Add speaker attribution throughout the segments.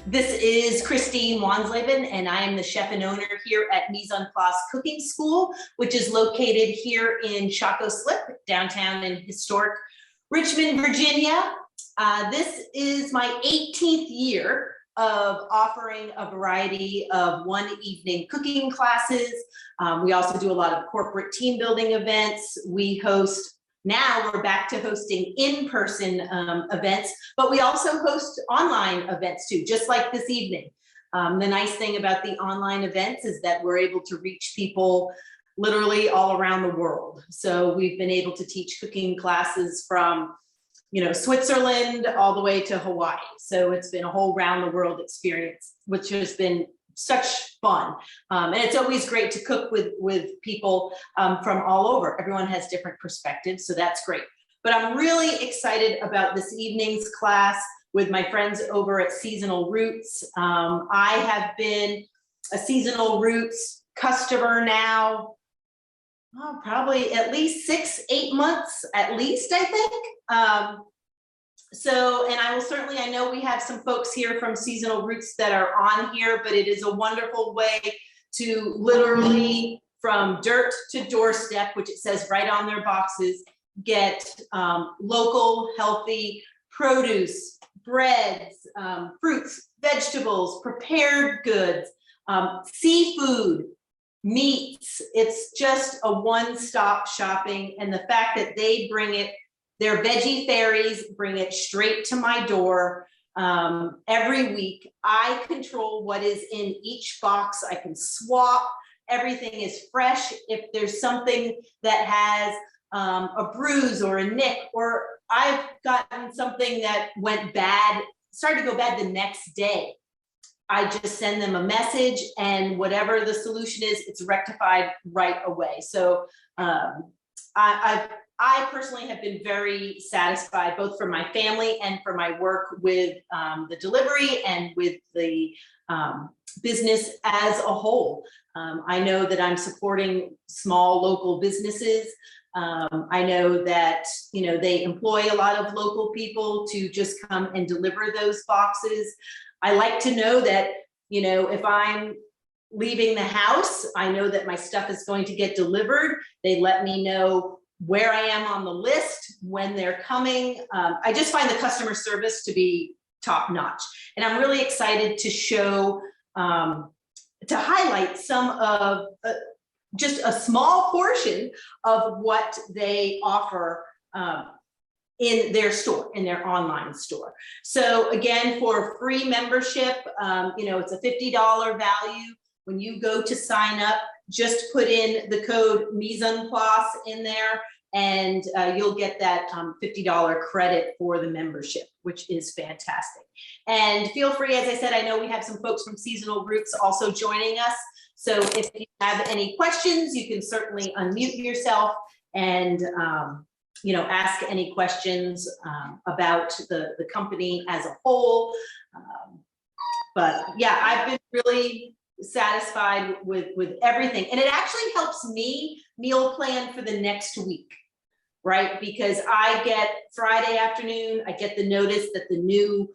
Speaker 1: This is Christine Wansleben, and I am the chef and owner here at Mise Cooking School, which is located here in Chaco Slip, downtown in historic Richmond, Virginia. This is my 18th year of offering a variety of one-evening cooking classes. We also do a lot of corporate team building events. We host. Now we're back to hosting in-person events, but we also host online events too, just like this evening. The nice thing about the online events is that we're able to reach people literally all around the world. So we've been able to teach cooking classes from, Switzerland all the way to Hawaii. So it's been a whole round the world experience, which has been such fun. And it's always great to cook with people from all over. Everyone has different perspectives, so that's great. But I'm really excited about this evening's class with my friends over at Seasonal Roots. I have been a Seasonal Roots customer now, probably at least 6-8 months, at least, I think. And I know we have some folks here from Seasonal Roots that are on here, but it is a wonderful way to literally from dirt to doorstep, which it says right on their boxes, get local, healthy produce, breads, fruits, vegetables, prepared goods, seafood, meats. It's just a one-stop shopping. And the fact that they bring it, their veggie fairies bring it straight to my door every week. I control what is in each box. I can swap. Everything is fresh. If there's something that has a bruise or a nick, or I've gotten something that went bad, started to go bad the next day, I just send them a message, and whatever the solution is, it's rectified right away. So I personally have been very satisfied, both for my family and for my work with the delivery and with the business as a whole. I know that I'm supporting small local businesses. I know that, they employ a lot of local people to just come and deliver those boxes. I like to know that, if I'm leaving the house, I know that my stuff is going to get delivered. They let me know where I am on the list, when they're coming. I just find the customer service to be top notch. And I'm really excited to show, to highlight some of just a small portion of what they offer in their store, in their online store. So again, for free membership, it's a $50 value. When you go to sign up, just put in the code Mise in there, and you'll get that $50 credit for the membership, which is fantastic. And feel free, as I said, I know we have some folks from Seasonal Roots also joining us. So if you have any questions, you can certainly unmute yourself and ask any questions about the company as a whole. But yeah, I've been really satisfied with everything, and it actually helps me meal plan for the next week, right? Because I get Friday afternoon, I get the notice that the new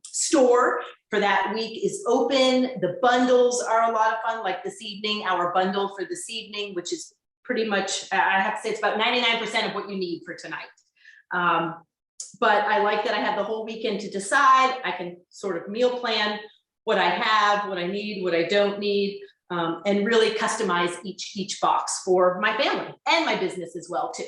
Speaker 1: store for that week is open. The bundles are a lot of fun, like this evening, our bundle for this evening, which is pretty much, I have to say, it's about 99% of what you need for tonight. But I like that I have the whole weekend to decide. I can sort of meal plan what I have, what I need, what I don't need, and really customize each box for my family and my business as well too.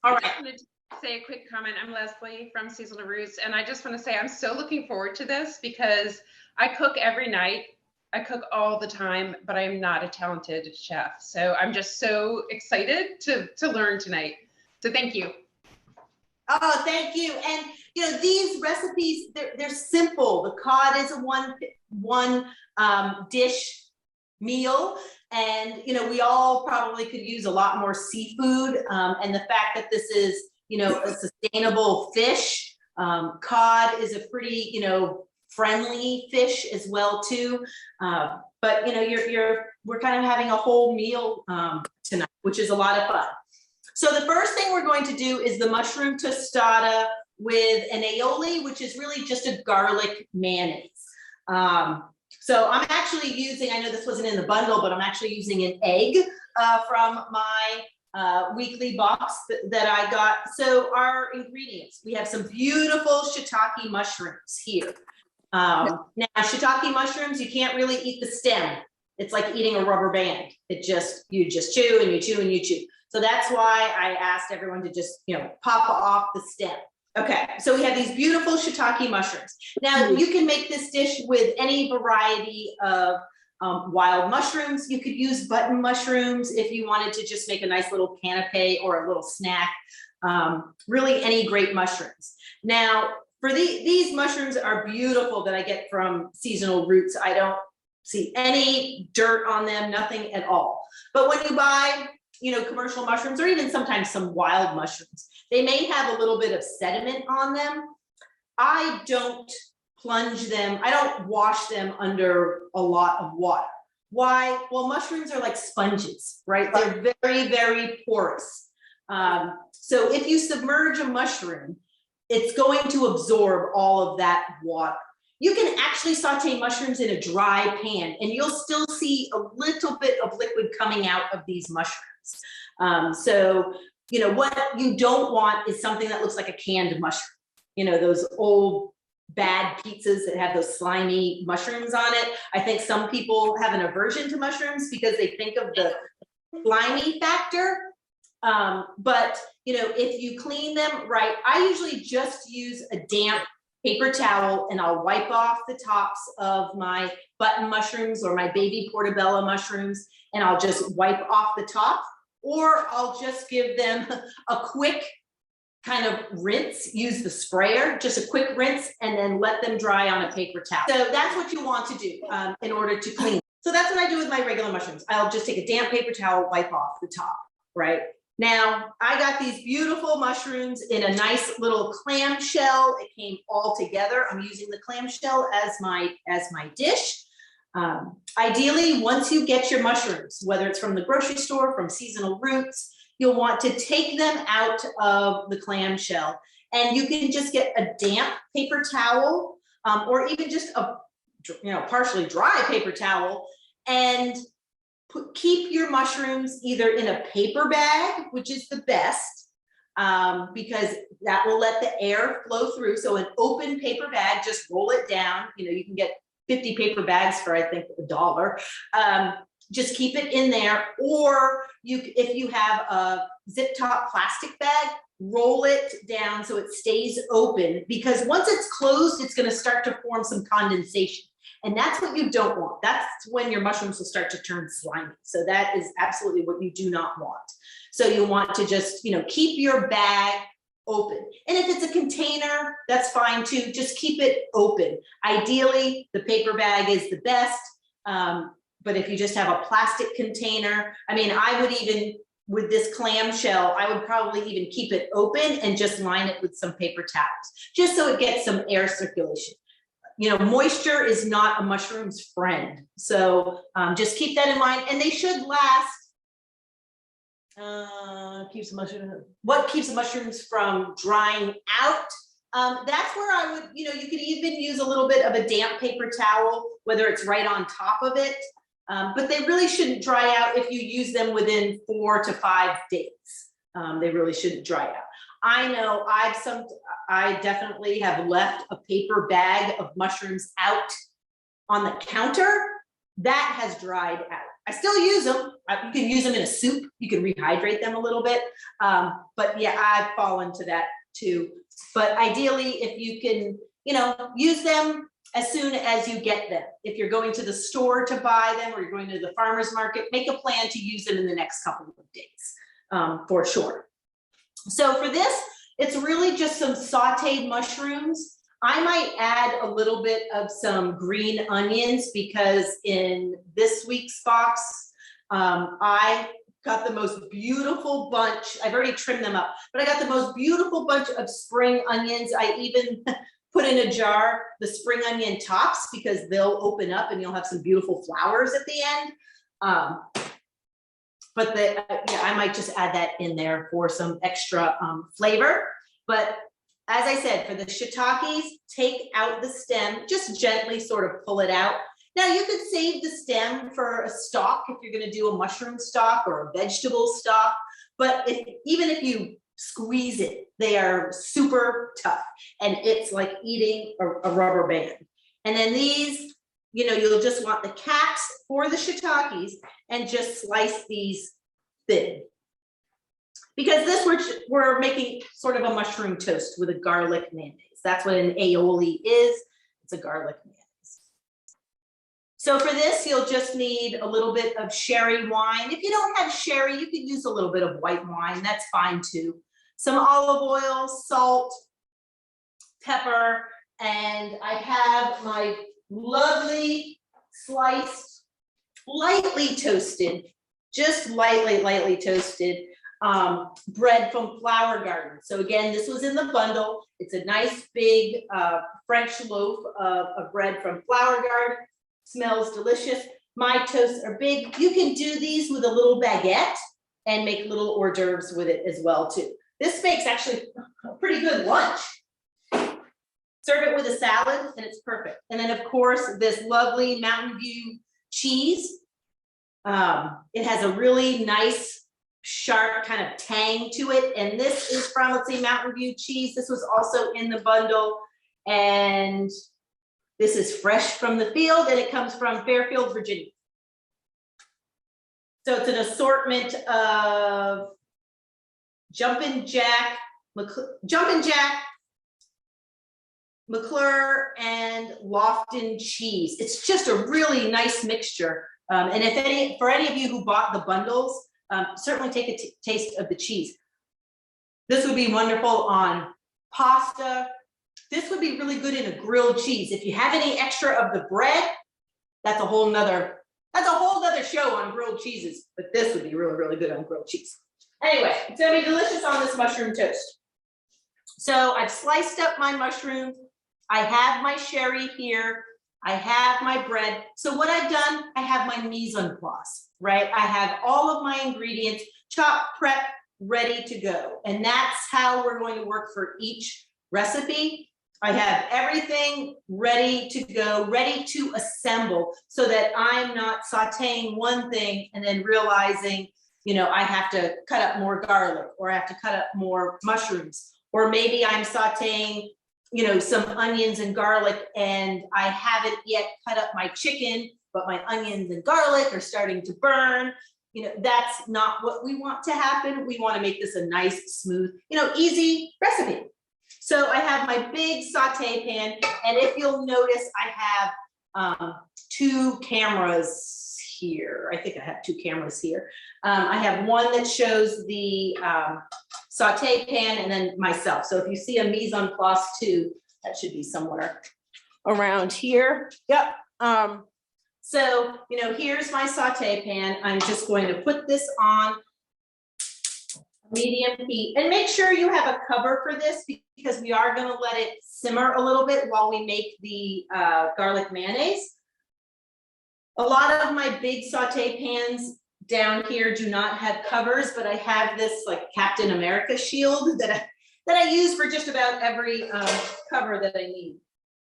Speaker 2: All right. I wanted to say a quick comment. I'm Leslie from Seasonal Roots, and I just want to say I'm so looking forward to this because I cook every night. I cook all the time, but I am not a talented chef. So I'm just so excited to learn tonight. So thank you.
Speaker 1: Oh, thank you. And these recipes, they're simple. The cod is a one dish meal, and we all probably could use a lot more seafood. And the fact that this is a sustainable fish, cod is a pretty friendly fish as well too. But we're kind of having a whole meal tonight, which is a lot of fun. So the first thing we're going to do is the mushroom tostada with an aioli, which is really just a garlic mayonnaise. So I'm actually using, I know this wasn't in the bundle, but I'm actually using an egg from my weekly box that I got. So our ingredients, we have some beautiful shiitake mushrooms here. Now shiitake mushrooms, you can't really eat the stem. It's like eating a rubber band. You just chew and you chew and you chew. So that's why I asked everyone to just, pop off the stem. Okay, so we have these beautiful shiitake mushrooms. Now you can make this dish with any variety of wild mushrooms. You could use button mushrooms if you wanted to just make a nice little canapé or a little snack. Really any great mushrooms. Now, for these mushrooms are beautiful that I get from Seasonal Roots. I don't see any dirt on them, nothing at all. But when you buy, commercial mushrooms, or even sometimes some wild mushrooms, they may have a little bit of sediment on them. I don't plunge them. I don't wash them under a lot of water. Why? Well, mushrooms are like sponges, right? They're very, very porous. So if you submerge a mushroom, it's going to absorb all of that water. You can actually saute mushrooms in a dry pan and you'll still see a little bit of liquid coming out of these mushrooms. So, what you don't want is something that looks like a canned mushroom. Those old bad pizzas that have those slimy mushrooms on it. I think some people have an aversion to mushrooms because they think of the slimy factor. But, if you clean them right, I usually just use a damp paper towel and I'll wipe off the tops of my button mushrooms or my baby portobello mushrooms, and I'll just wipe off the top, or I'll just give them a quick kind of rinse, use the sprayer, just a quick rinse, and then let them dry on a paper towel. So that's what you want to do in order to clean. So that's what I do with my regular mushrooms. I'll just take a damp paper towel, wipe off the top, right? Now, I got these beautiful mushrooms in a nice little clamshell. It came all together. I'm using the clamshell as my dish. Ideally, once you get your mushrooms, whether it's from the grocery store, from Seasonal Roots, you'll want to take them out of the clamshell, and you can just get a damp paper towel, or even just a partially dry paper towel, and keep your mushrooms either in a paper bag, which is the best, because that will let the air flow through. So an open paper bag, just roll it down. You can get 50 paper bags for, I think, $1. Just keep it in there. Or if you have a zip top plastic bag, roll it down so it stays open, because once it's closed, it's going to start to form some condensation. And that's what you don't want. That's when your mushrooms will start to turn slimy. So that is absolutely what you do not want. So you want to just, keep your bag open. And if it's a container, that's fine too. Just keep it open. Ideally, the paper bag is the best. But if you just have a plastic container, I would even, with this clamshell, I would probably even keep it open and just line it with some paper towels, just so it gets some air circulation. Moisture is not a mushroom's friend. So just keep that in mind. And they should last, what keeps the mushrooms from drying out? That's where I would, you could even use a little bit of a damp paper towel, whether it's right on top of it. But they really shouldn't dry out if you use them within 4 to 5 days. They really shouldn't dry out. I know I definitely have left a paper bag of mushrooms out on the counter. That has dried out. I still use them. You can use them in a soup. You can rehydrate them a little bit. But yeah, I've fallen to that too. But ideally, if you can, use them as soon as you get them. If you're going to the store to buy them, or you're going to the farmer's market, make a plan to use them in the next couple of days, for sure. So for this, it's really just some sauteed mushrooms. I might add a little bit of some green onions, because in this week's box, I got the most beautiful bunch. I've already trimmed them up, but I got the most beautiful bunch of spring onions. I even put in a jar the spring onion tops, because they'll open up and you'll have some beautiful flowers at the end. But I might just add that in there for some extra flavor. But as I said, for the shiitakes, take out the stem, just gently sort of pull it out. Now you could save the stem for a stock if you're gonna do a mushroom stock or a vegetable stock, but even if you squeeze it, they are super tough and it's like eating a rubber band. And then these, you know, you'll just want the caps for the shiitakes and just slice these thin. Because this we're making sort of a mushroom toast with a garlic mayonnaise. That's what an aioli is. It's a garlic mayonnaise. So for this, you'll just need a little bit of sherry wine. If you don't have sherry, you could use a little bit of white wine. That's fine too. Some olive oil, salt, pepper, and I have my lovely sliced, lightly toasted, just lightly toasted bread from Flower Garden. So again, this was in the bundle. It's a nice big French loaf of bread from Flower Garden. Smells delicious. My toasts are big. You can do these with a little baguette and make little hors d'oeuvres with it as well too. This makes actually a pretty good lunch. Serve it with a salad and it's perfect. And then of course, this lovely Mountain View cheese. It has a really nice, sharp kind of tang to it. And this is from, let's see, Mountain View cheese. This was also in the bundle. And this is fresh from the field and it comes from Fairfield, Virginia. So it's an assortment of Jumpin' Jack, McClure, and Lofton cheese. It's just a really nice mixture. And for any of you who bought the bundles, certainly take a taste of the cheese. This would be wonderful on pasta. This would be really good in a grilled cheese. If you have any extra of the bread, that's a whole nother show on grilled cheeses, but this would be really good on grilled cheese. Anyway, it's gonna be delicious on this mushroom toast. So I've sliced up my mushrooms. I have my sherry here. I have my bread. So what I've done, I have my mise en place, right? I have all of my ingredients, chopped, prep, ready to go. And that's how we're going to work for each recipe. I have everything ready to go, ready to assemble so that I'm not sauteing one thing and then realizing, you know, I have to cut up more garlic or I have to cut up more mushrooms, or maybe I'm sauteing, you know, some onions and garlic and I haven't yet cut up my chicken, but my onions and garlic are starting to burn. You know, that's not what we want to happen. We want to make this a nice, smooth, you know, easy recipe. So I have my big saute pan, and if you'll notice, I have two cameras here. I think I have two cameras here. I have one that shows the saute pan and then myself. So if you see a mise en place too, that should be somewhere around here. Yep. So, you know, here's my saute pan. I'm just going to put this on medium heat, and make sure you have a cover for this because we are going to let it simmer a little bit while we make the garlic mayonnaise. A lot of my big saute pans down here do not have covers, but I have this like Captain America shield that I use for just about every cover that I need.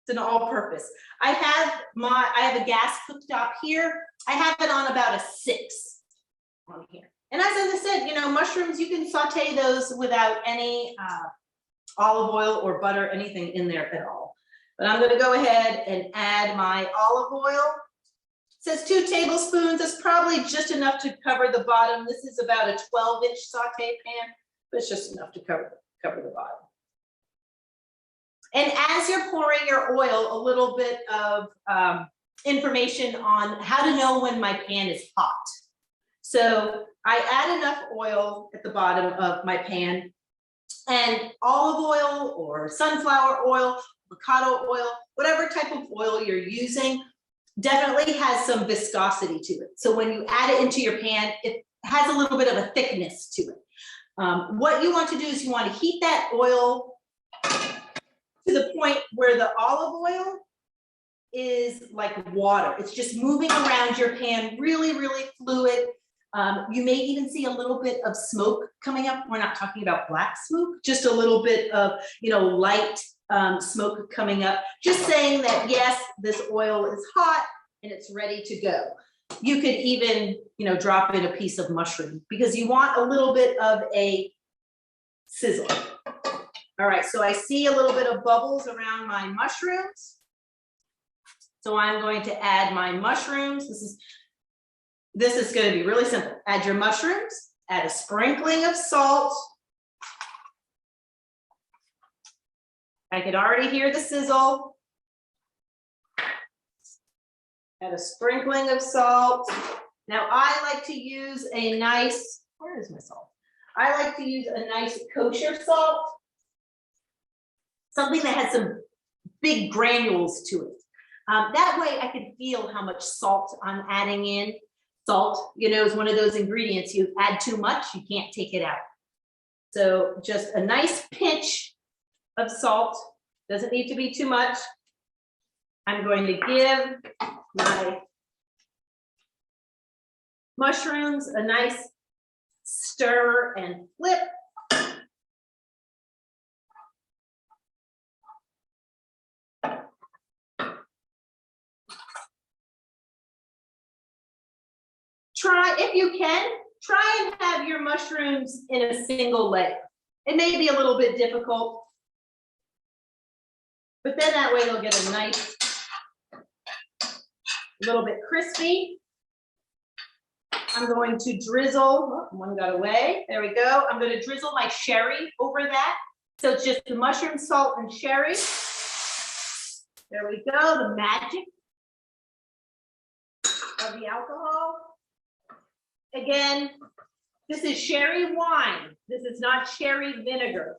Speaker 1: It's an all-purpose. I have a gas cooktop here. I have it on about a 6 on here. And as I said, you know, mushrooms, you can saute those without any olive oil or butter, anything in there at all. But I'm going to go ahead and add my olive oil. It says 2 tablespoons. That's probably just enough to cover the bottom. This is about a 12-inch saute pan, but it's just enough to cover the bottom. And as you're pouring your oil, a little bit of information on how to know when my pan is hot. So I add enough oil at the bottom of my pan, and olive oil or sunflower oil, avocado oil, whatever type of oil you're using, definitely has some viscosity to it. So when you add it into your pan, it has a little bit of a thickness to it. What you want to do is you want to heat that oil to the point where the olive oil is like water. It's just moving around your pan, really, really fluid. You may even see a little bit of smoke coming up. We're not talking about black smoke, just a little bit of, light smoke coming up. Just saying that, yes, this oil is hot and it's ready to go. You could even, drop in a piece of mushroom because you want a little bit of a sizzle. All right, so I see a little bit of bubbles around my mushrooms. So I'm going to add my mushrooms. This is going to be really simple. Add your mushrooms, add a sprinkling of salt. I could already hear the sizzle. Add a sprinkling of salt. Now I like to use a nice, where is my salt? I like to use a nice kosher salt. Something that has some big granules to it. That way I can feel how much salt I'm adding in. Salt, is one of those ingredients. You add too much, you can't take it out. So just a nice pinch of salt. Doesn't need to be too much. I'm going to give my mushrooms a nice stir and flip. If you can, try and have your mushrooms in a single layer. It may be a little bit difficult, but then that way they'll get a nice, little bit crispy. I'm going to drizzle, one got away, there we go. I'm going to drizzle my sherry over that. So it's just the mushroom, salt, and sherry. There we go, the magic of the alcohol. Again, this is sherry wine. This is not sherry vinegar.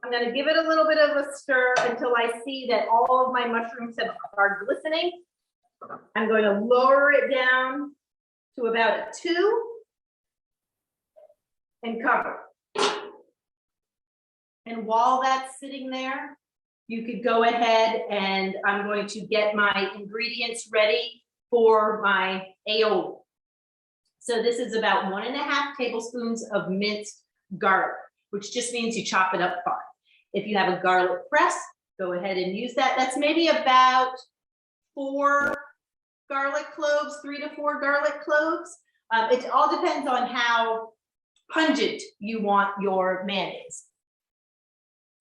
Speaker 1: I'm going to give it a little bit of a stir until I see that all of my mushrooms are glistening. I'm going to lower it down to about a 2 and cover. And while that's sitting there, you could go ahead and I'm going to get my ingredients ready for my aioli. So this is about 1.5 tablespoons of minced garlic, which just means you chop it up fine. If you have a garlic press, go ahead and use that. That's maybe about 4 garlic cloves, 3 to 4 garlic cloves. It all depends on how pungent you want your mayonnaise.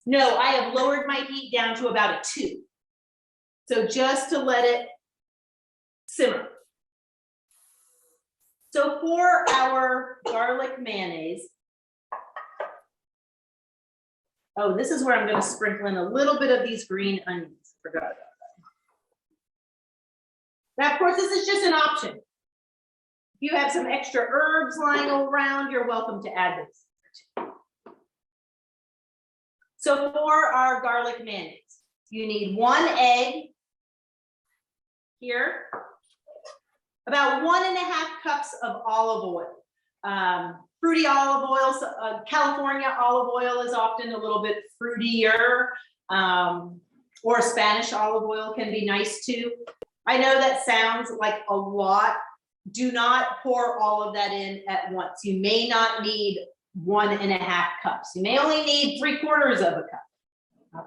Speaker 1: No, I have lowered my heat down to about a 2. So just to let it simmer. So for our garlic mayonnaise, oh, this is where I'm going to sprinkle in a little bit of these green onions. Forgot about that. Now, of course, this is just an option. If you have some extra herbs lying around, you're welcome to add this. So for our garlic mayonnaise, you need 1 egg here, about 1.5 cups of olive oil. Fruity olive oil, California olive oil is often a little bit fruitier, or Spanish olive oil can be nice too. I know that sounds like a lot. Do not pour all of that in at once. You may not need 1.5 cups. You may only need 3/4 of a cup.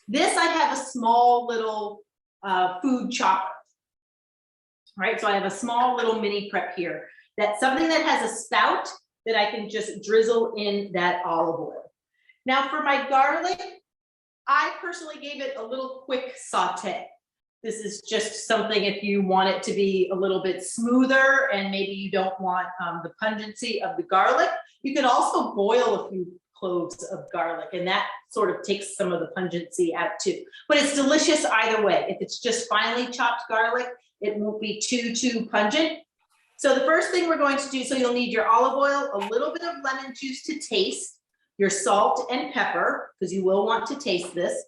Speaker 1: This I have a small little food chopper. Right, so I have a small little mini prep here. That's something that has a spout that I can just drizzle in that olive oil. Now for my garlic, I personally gave it a little quick saute. This is just something if you want it to be a little bit smoother and maybe you don't want the pungency of the garlic. You can also boil a few cloves of garlic and that sort of takes some of the pungency out too. But it's delicious either way. If it's just finely chopped garlic, it won't be too pungent. So the first thing we're going to do, so you'll need your olive oil, a little bit of lemon juice to taste, your salt and pepper, because you will want to taste this.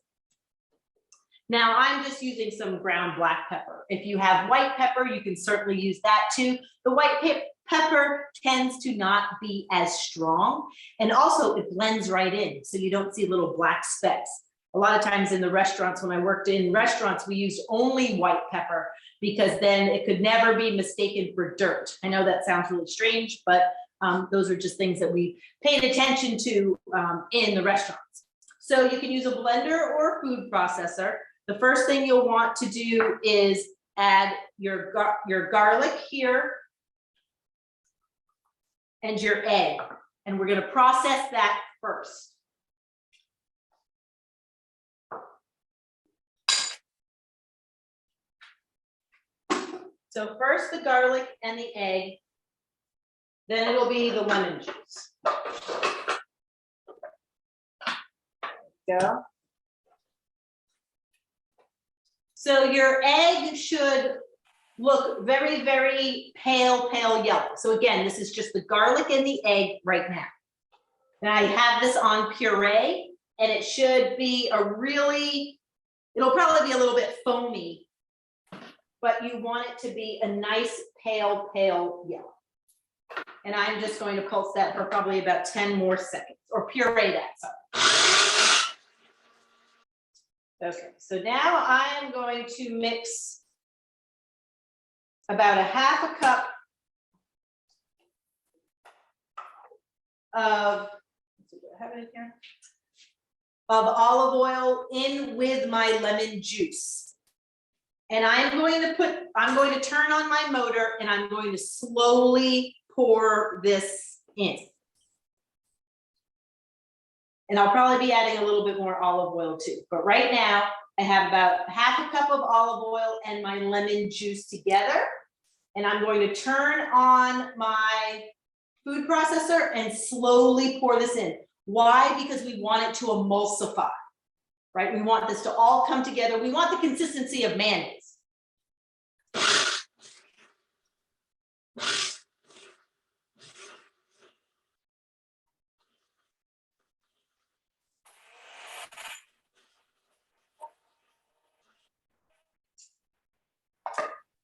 Speaker 1: Now I'm just using some ground black pepper. If you have white pepper, you can certainly use that too. The white pepper tends to not be as strong, and also it blends right in, so you don't see little black specks. A lot of times in the restaurants, when I worked in restaurants, we used only white pepper because then it could never be mistaken for dirt. I know that sounds really strange, but those are just things that we paid attention to in the restaurants. So you can use a blender or a food processor. The first thing you'll want to do is add your garlic here and your egg. And we're going to process that first. So first the garlic and the egg, then it'll be the lemon juice. Go. So your egg should look very, very pale yellow. So again, this is just the garlic and the egg right now. And I have this on puree, and it should be it'll probably be a little bit foamy, but you want it to be a nice pale yellow. And I'm just going to pulse that for probably about 10 more seconds, or puree that, sorry. Okay, so now I am going to mix about a half a cup of, of olive oil in with my lemon juice. And I'm going to turn on my motor, and I'm going to slowly pour this in. And I'll probably be adding a little bit more olive oil too. But right now, I have about half a cup of olive oil and my lemon juice together. And I'm going to turn on my food processor and slowly pour this in. Why? Because we want it to emulsify, right? We want this to all come together. We want the consistency of mayonnaise.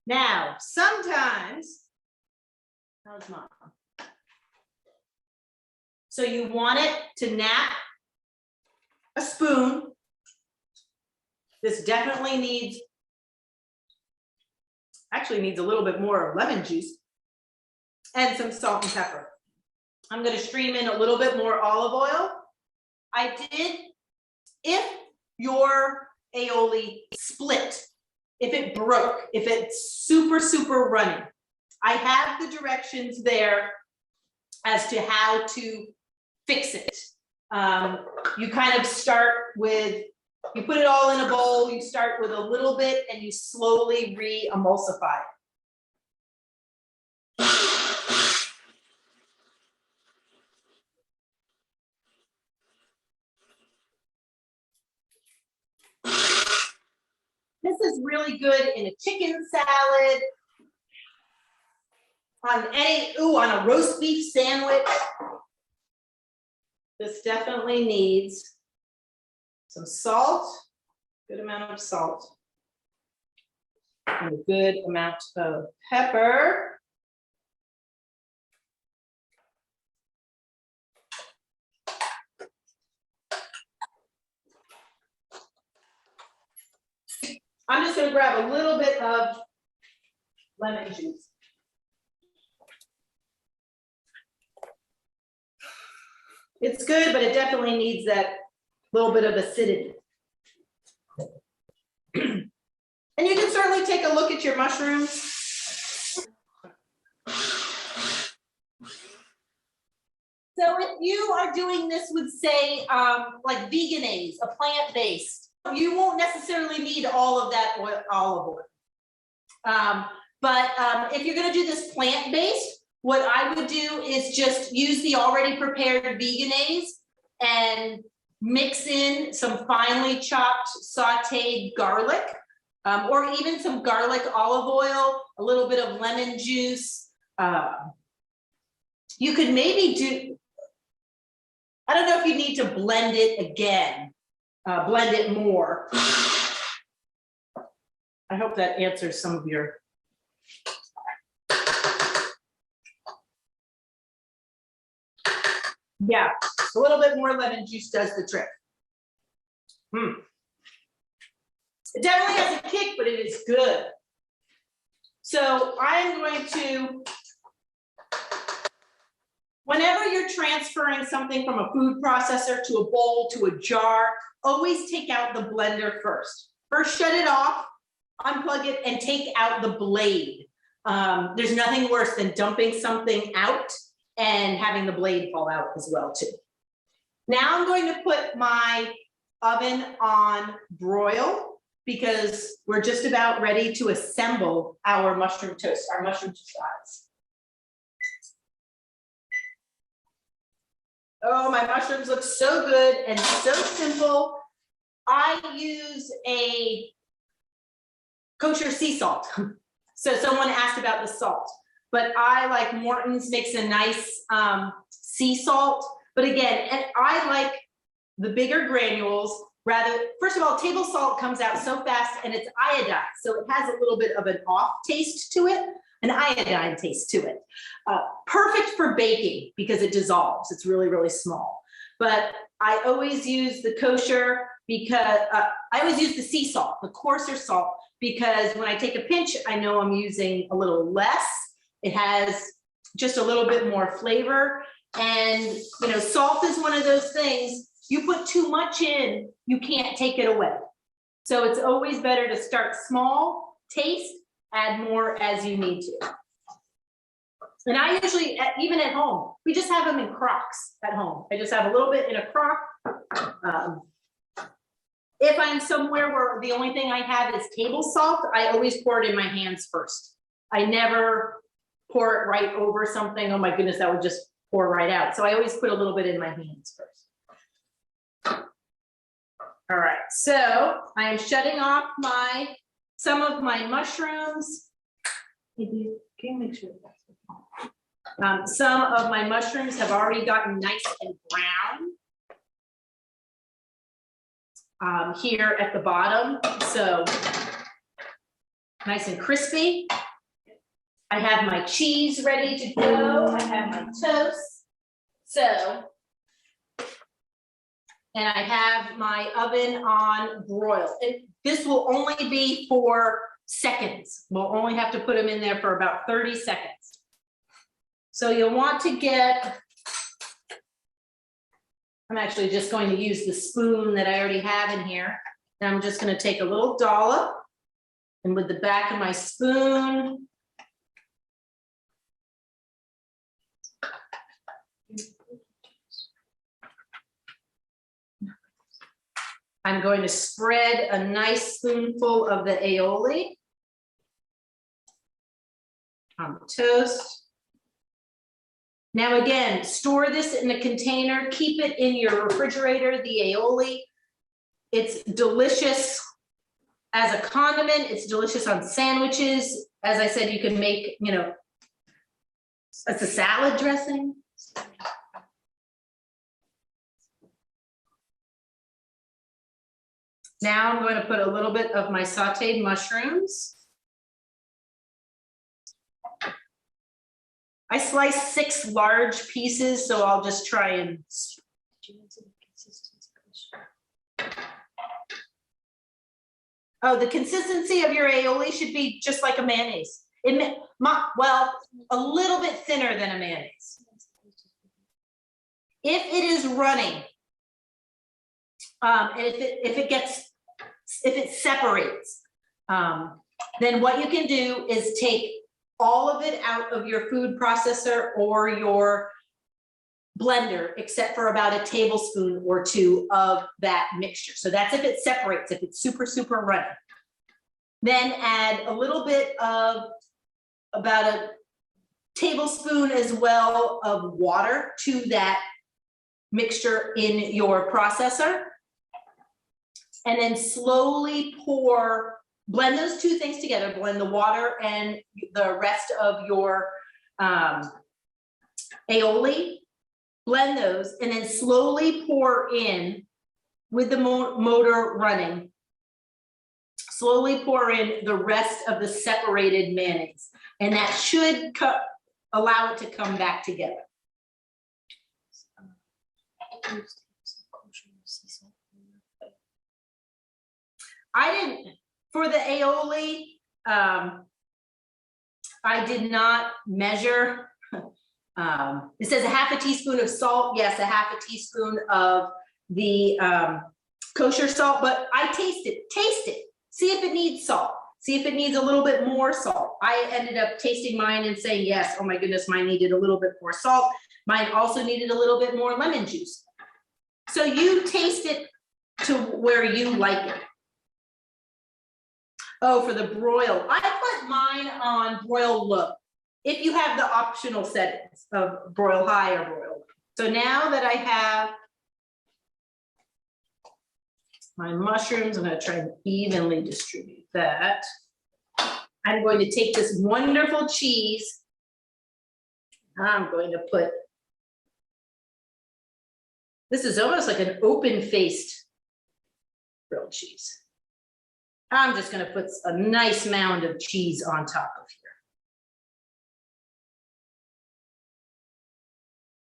Speaker 1: Now, sometimes, how's mom? So you want it to nap a spoon. This definitely needs a little bit more lemon juice and some salt and pepper. I'm going to stream in a little bit more olive oil. If your aioli split, if it broke, if it's super runny, I have the directions there as to how to fix it. You kind of start with, you put it all in a bowl, you start with a little bit and you slowly re-emulsify it. This is really good in a chicken salad, on a roast beef sandwich. This definitely needs some salt, good amount of salt, and a good amount of pepper. I'm just going to grab a little bit of lemon juice. It's good, but it definitely needs that little bit of acidity. And you can certainly take a look at your mushrooms. So if you are doing this with, say, like Veganese, a plant-based, you won't necessarily need all of that olive oil. But if you're going to do this plant-based, what I would do is just use the already prepared Veganese and mix in some finely chopped sauteed garlic, or even some garlic olive oil, a little bit of lemon juice. You could maybe do, I don't know if you need to blend it again, blend it more. I hope that answers some of your. Yeah, a little bit more lemon juice does the trick. It definitely has a kick, but it is good. So I'm going to, whenever you're transferring something from a food processor to a bowl to a jar, always take out the blender first. First, shut it off, unplug it, and take out the blade. There's nothing worse than dumping something out and having the blade fall out as well too. Now I'm going to put my oven on broil because we're just about ready to assemble our mushroom tostadas. Oh, my mushrooms look so good and so simple. I use a kosher sea salt. So someone asked about the salt, but I like Morton's makes a nice sea salt. But again, and I like the bigger granules rather. First of all, table salt comes out so fast and it's iodized. So it has a little bit of an off taste to it, an iodine taste to it. Perfect for baking because it dissolves. It's really, really small. But I always use the kosher because I always use the sea salt, the coarser salt, because when I take a pinch, I know I'm using a little less. It has just a little bit more flavor. And, you know, salt is one of those things, you put too much in, you can't take it away. So it's always better to start small, taste, add more as you need to. And I usually, even at home, we just have them in crocks at home. I just have a little bit in a crock. If I'm somewhere where the only thing I have is table salt, I always pour it in my hands first. I never pour it right over something. Oh my goodness, that would just pour right out. So I always put a little bit in my hands first. All right, so I am shutting off some of my mushrooms. Can you make sure that's some of my mushrooms have already gotten nice and brown here at the bottom. So nice and crispy. I have my cheese ready to go. I have my toast. So, and I have my oven on broil. This will only be for seconds. We'll only have to put them in there for about 30 seconds. So you'll want to get, I'm actually just going to use the spoon that I already have in here. And I'm just going to take a little dollop and with the back of my spoon, I'm going to spread a nice spoonful of the aioli on the toast. Now again, store this in a container, keep it in your refrigerator, the aioli. It's delicious as a condiment, it's delicious on sandwiches. As I said, you can make, you know, it's a salad dressing. Now I'm going to put a little bit of my sauteed mushrooms. I sliced 6 large pieces, so I'll just try and. Oh, the consistency of your aioli should be just like a mayonnaise. Well, a little bit thinner than a mayonnaise. If it is running, and if it separates, then what you can do is take all of it out of your food processor or your blender, except for about a tablespoon or 2 of that mixture. So that's if it separates, if it's super, super runny. Then add a little bit of about a tablespoon as well of water to that mixture in your processor. And then slowly blend those 2 things together, blend the water and the rest of your aioli, blend those, and then slowly pour in with the motor running, slowly pour in the rest of the separated mayonnaise. And that should allow it to come back together. I didn't, for the aioli, I did not measure. It says a half a teaspoon of salt. Yes, a half a teaspoon of the kosher salt, but I taste it, see if it needs salt, see if it needs a little bit more salt. I ended up tasting mine and saying, yes, oh my goodness, mine needed a little bit more salt. Mine also needed a little bit more lemon juice. So you taste it to where you like it. Oh, for the broil, I put mine on broil low. If you have the optional settings of broil high or broil low. So now that I have my mushrooms, I'm going to try and evenly distribute that. I'm going to take this wonderful cheese. I'm going to put, this is almost like an open-faced grilled cheese. I'm just going to put a nice mound of cheese on top of here.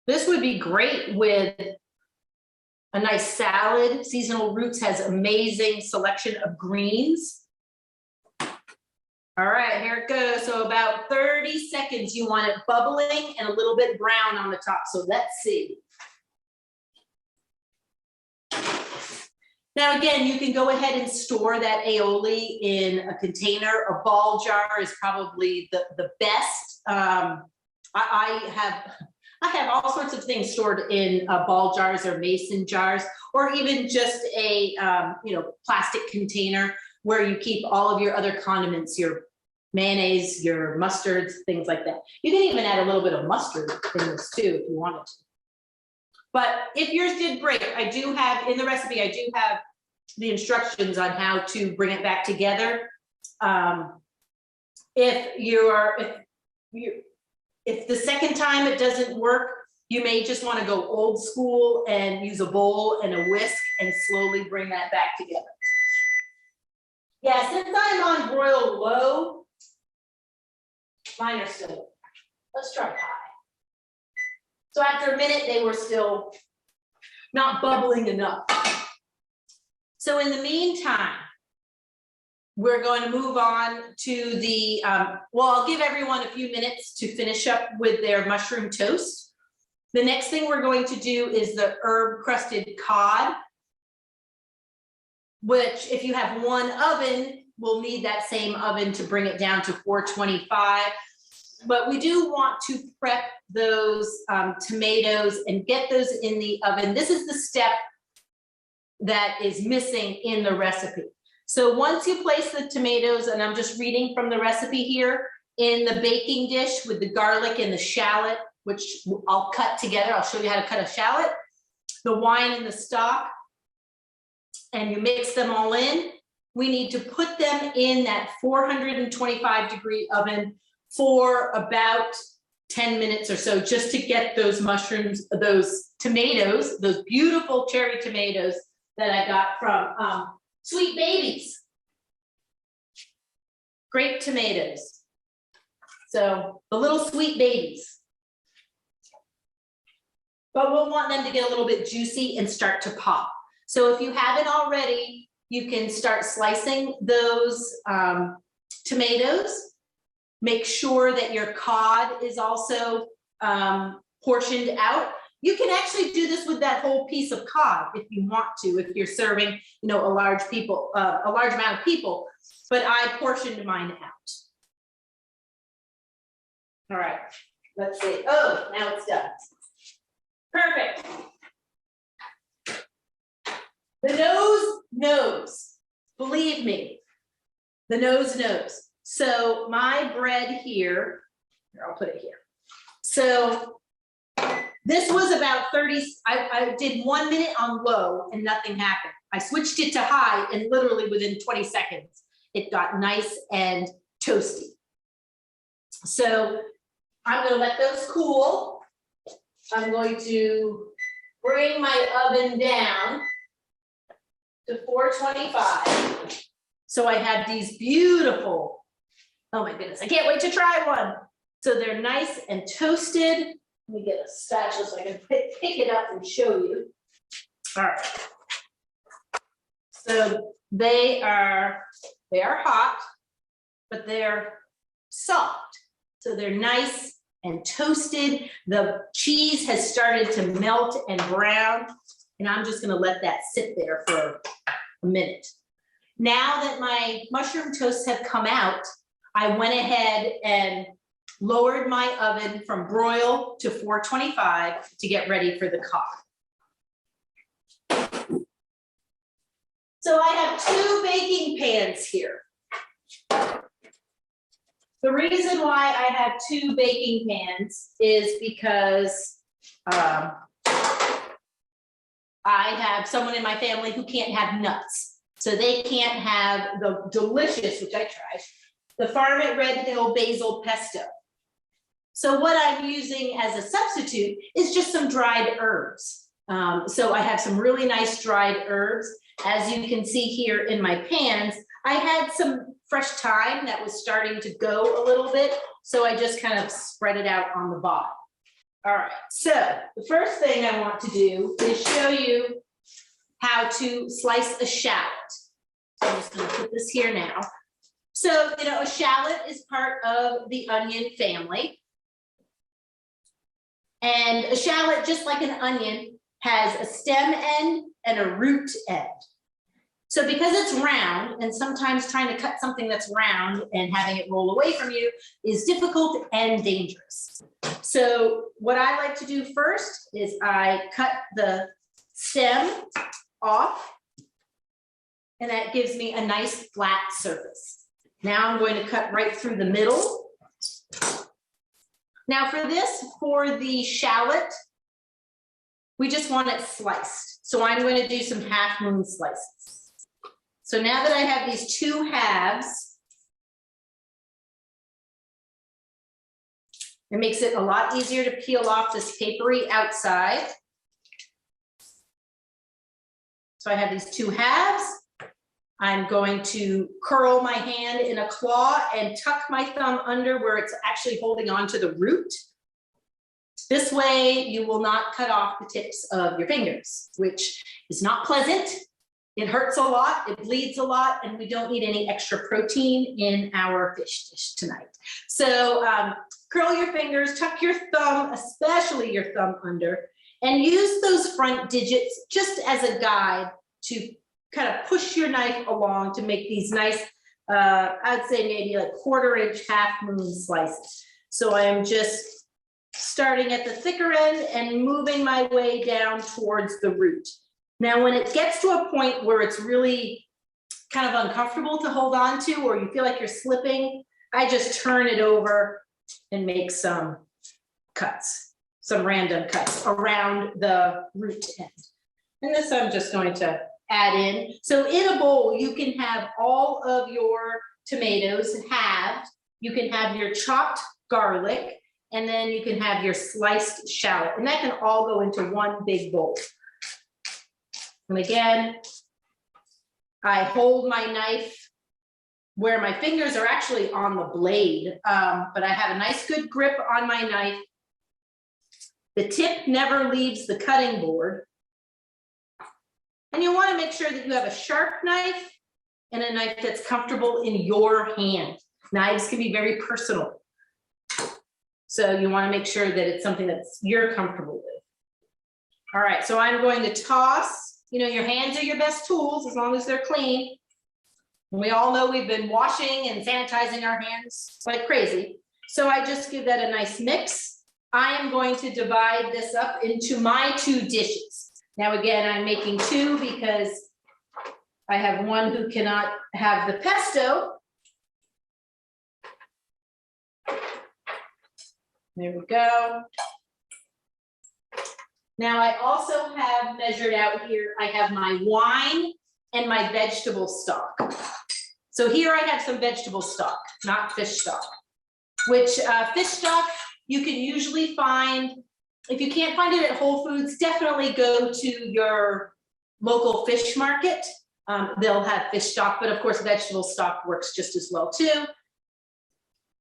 Speaker 1: This would be great with a nice salad. Seasonal Roots has amazing selection of greens. All right, here it goes. So about 30 seconds, you want it bubbling and a little bit brown on the top. So let's see. Now, again, you can go ahead and store that aioli in a container. A ball jar is probably the best. I have all sorts of things stored in ball jars or mason jars, or even just a plastic container where you keep all of your other condiments, your mayonnaise, your mustards, things like that. You can even add a little bit of mustard in this too if you wanted to. But if yours did break, I do have in the recipe, I do have the instructions on how to bring it back together. If the second time it doesn't work, you may just want to go old school and use a bowl and a whisk and slowly bring that back together. Yeah, since I'm on broil low, mine are still, let's try high. So after a minute, they were still not bubbling enough. So in the meantime, we're going to move on to the, well, I'll give everyone a few minutes to finish up with their mushroom toast. The next thing we're going to do is the herb crusted cod, which if you have one oven, we'll need that same oven to bring it down to 425. But we do want to prep those tomatoes and get those in the oven. This is the step that is missing in the recipe. So once you place the tomatoes, and I'm just reading from the recipe here, in the baking dish with the garlic and the shallot, which I'll cut together. I'll show you how to cut a shallot, the wine and the stock, and you mix them all in. We need to put them in that 425-degree oven for about 10 minutes or so, just to get those mushrooms, those tomatoes, those beautiful cherry tomatoes that I got from Sweet Babies. Great tomatoes. So the little Sweet Babies. But we'll want them to get a little bit juicy and start to pop. So if you haven't already, you can start slicing those tomatoes. Make sure that your cod is also portioned out. You can actually do this with that whole piece of cod if you want to, if you're serving, a large amount of people. But I portioned mine out. All right, let's see. Oh, now it's done. Perfect. The nose knows. Believe me, the nose knows. So my bread here, I'll put it here. So this was about 30, I did 1 minute on low and nothing happened. I switched it to high and literally within 20 seconds, it got nice and toasty. So I'm gonna let those cool. I'm going to bring my oven down to 425. So I have these beautiful, oh my goodness, I can't wait to try one. So they're nice and toasted. Let me get a spatula so I can pick it up and show you. All right. So They are hot, but they're soft. So they're nice and toasted. The cheese has started to melt and brown, and I'm just gonna let that sit there for a minute. Now that my mushroom toasts have come out, I went ahead and lowered my oven from broil to 425 to get ready for the cod. So I have 2 baking pans here. The reason why I have 2 baking pans is because I have someone in my family who can't have nuts. So they can't have the delicious, which I tried, the Farm at Red Hill basil pesto. So what I'm using as a substitute is just some dried herbs. So I have some really nice dried herbs. As you can see here in my pans, I had some fresh thyme that was starting to go a little bit. So I just kind of spread it out on the bottom. All right, so the first thing I want to do is show you how to slice a shallot. So I'm just gonna put this here now. So, you know, a shallot is part of the onion family. And a shallot, just like an onion, has a stem end and a root end. So because it's round, and sometimes trying to cut something that's round and having it roll away from you is difficult and dangerous. So what I like to do first is I cut the stem off, and that gives me a nice flat surface. Now I'm going to cut right through the middle. Now for the shallot, we just want it sliced. So I'm going to do some half moon slices. So now that I have these 2 halves, it makes it a lot easier to peel off this papery outside. So I have these 2 halves. I'm going to curl my hand in a claw and tuck my thumb under where it's actually holding on to the root. This way you will not cut off the tips of your fingers, which is not pleasant. It hurts a lot, it bleeds a lot, and we don't need any extra protein in our fish dish tonight. So curl your fingers, tuck your thumb, especially your thumb under, and use those front digits just as a guide to kind of push your knife along to make these nice, I'd say maybe like 1/4 inch half moon slices. So I am just starting at the thicker end and moving my way down towards the root. Now, when it gets to a point where it's really kind of uncomfortable to hold on to, or you feel like you're slipping, I just turn it over and make some cuts, some random cuts around the root end. And this I'm just going to add in. So in a bowl, you can have all of your tomatoes halved, you can have your chopped garlic, and then you can have your sliced shallot, and that can all go into one big bowl. And again, I hold my knife where my fingers are actually on the blade, but I have a nice good grip on my knife. The tip never leaves the cutting board. And you want to make sure that you have a sharp knife and a knife that's comfortable in your hand. Knives can be very personal. So you want to make sure that it's something that you're comfortable with. All right, so I'm going to toss. You know, your hands are your best tools as long as they're clean. And we all know we've been washing and sanitizing our hands like crazy. So I just give that a nice mix. I am going to divide this up into my 2 dishes. Now, again, I'm making 2 because I have one who cannot have the pesto. There we go. Now I also have measured out here, I have my wine and my vegetable stock. So here I have some vegetable stock, not fish stock, which fish stock you can usually find. If you can't find it at Whole Foods, definitely go to your local fish market. They'll have fish stock, but of course vegetable stock works just as well too.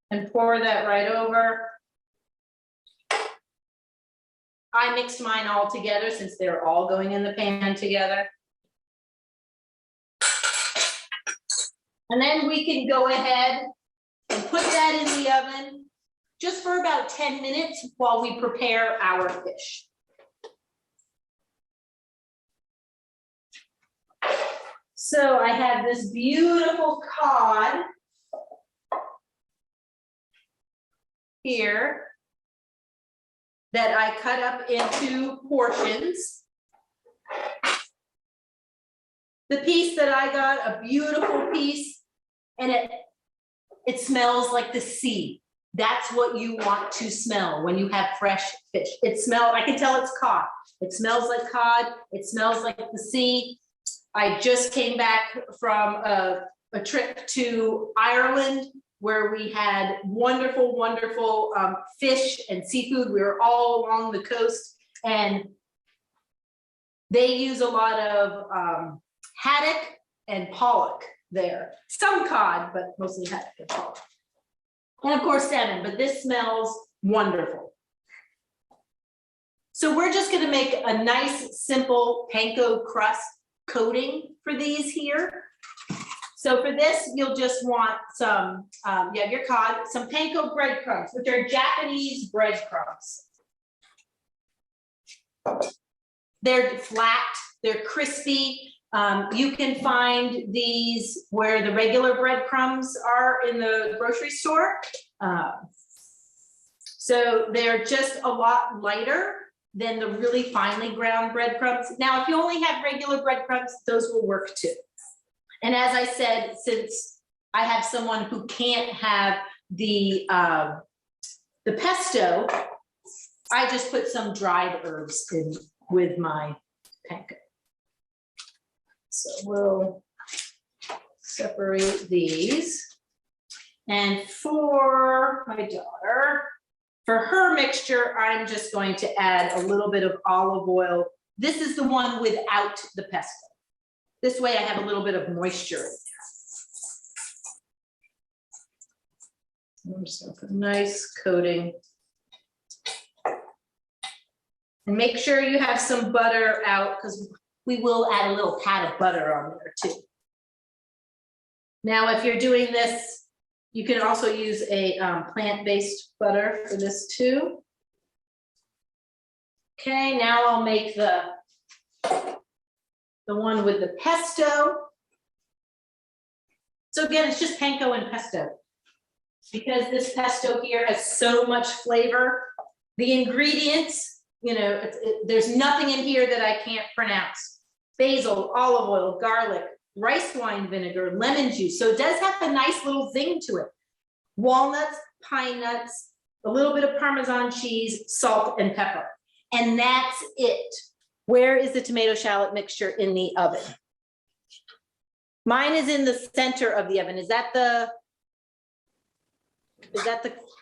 Speaker 1: And pour that right over. I mixed mine all together since they're all going in the pan together. And then we can go ahead and put that in the oven just for about 10 minutes while we prepare our fish. So I have this beautiful cod here that I cut up into portions. The piece that I got, a beautiful piece, and it smells like the sea. That's what you want to smell when you have fresh fish. I can tell it's cod. It smells like cod. It smells like the sea. I just came back from a trip to Ireland where we had wonderful, wonderful fish and seafood. We were all along the coast, and they use a lot of haddock and pollock there. Some cod, but mostly haddock and pollock. And of course salmon, but this smells wonderful. So we're just gonna make a nice, simple panko crust coating for these here. So for this, you'll just want some, you have your cod, some panko breadcrumbs, which are Japanese breadcrumbs. They're flat, they're crispy. You can find these where the regular breadcrumbs are in the grocery store. So they're just a lot lighter than the really finely ground breadcrumbs. Now, if you only have regular breadcrumbs, those will work too. And as I said, since I have someone who can't have the pesto, I just put some dried herbs in with my panko. So we'll separate these. And for my daughter, for her mixture, I'm just going to add a little bit of olive oil. This is the one without the pesto. This way I have a little bit of moisture in there. I'm just gonna put a nice coating. And make sure you have some butter out, because we will add a little pat of butter on there too. Now, if you're doing this, you can also use a plant-based butter for this too. Okay, now I'll make the one with the pesto. So again, it's just panko and pesto. Because this pesto here has so much flavor, the ingredients, you know, there's nothing in here that I can't pronounce. Basil, olive oil, garlic, rice wine vinegar, lemon juice. So it does have a nice little zing to it. Walnuts, pine nuts, a little bit of Parmesan cheese, salt, and pepper. And that's it. Where is the tomato shallot mixture in the oven? Mine is in the center of the oven. Is that the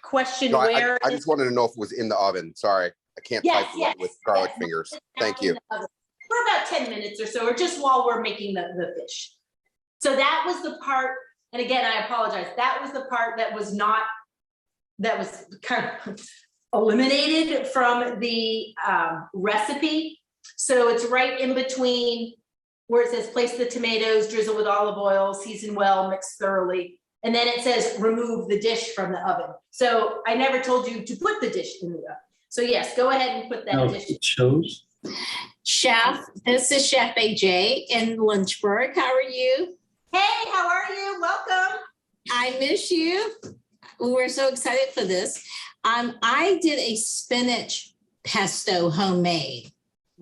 Speaker 1: question?
Speaker 3: No,
Speaker 1: where
Speaker 3: I just wanted to know if it was in the oven. Sorry, I can't type with garlic fingers. Thank you.
Speaker 1: For about 10 minutes or so, or just while we're making the fish. So that was the part, and again, I apologize. That was the part that was kind of eliminated from the recipe. So it's right in between where it says place the tomatoes, drizzle with olive oil, season well, mix thoroughly. And then it says remove the dish from the oven. So I never told you to put the dish in the oven. So yes, go ahead and put that dish.
Speaker 4: It shows.
Speaker 5: Chef, this is Chef AJ in Lynchburg. How are you?
Speaker 1: Hey, how are you? Welcome.
Speaker 5: I miss you. We were so excited for this. I did a spinach pesto homemade.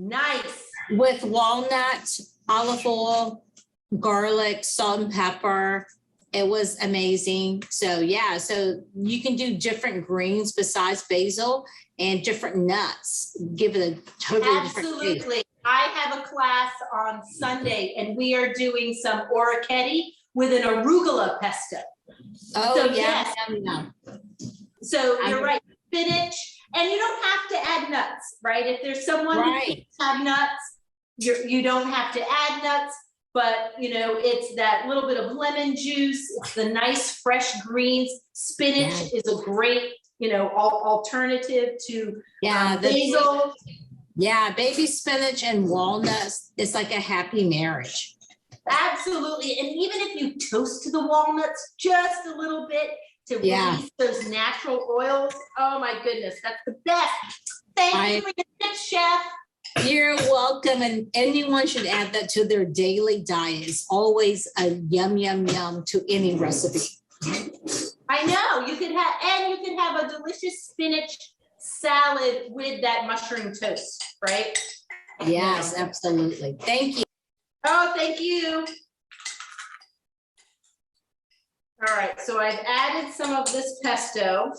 Speaker 1: Nice.
Speaker 5: With walnuts, olive oil, garlic, salt and pepper. It was amazing. So yeah, so you can do different greens besides basil and different nuts. Give it a totally different taste.
Speaker 1: Absolutely. I have a class on Sunday and we are doing some orecchiette with an arugula pesto.
Speaker 5: Oh
Speaker 1: So,
Speaker 5: yeah.
Speaker 1: yes. So you're right, spinach, and you don't have to add nuts, right? If there's someone who can't have nuts, you don't have to add nuts, but you know, it's that little bit of lemon juice, it's the nice fresh greens. Spinach is a great, you know, alternative to basil.
Speaker 5: Yeah, baby spinach and walnuts, it's like a happy marriage.
Speaker 1: Absolutely. And even if you toast the walnuts just a little bit to release those natural oils, oh my goodness, that's the best. Thank you for your tips, Chef.
Speaker 5: You're welcome. And anyone should add that to their daily diet. It's always a yum, yum, yum to any recipe.
Speaker 1: I know. You could have a delicious spinach salad with that mushroom toast, right?
Speaker 5: Yes, absolutely. Thank you.
Speaker 1: Oh, thank you. All right, so I've added some of this pesto.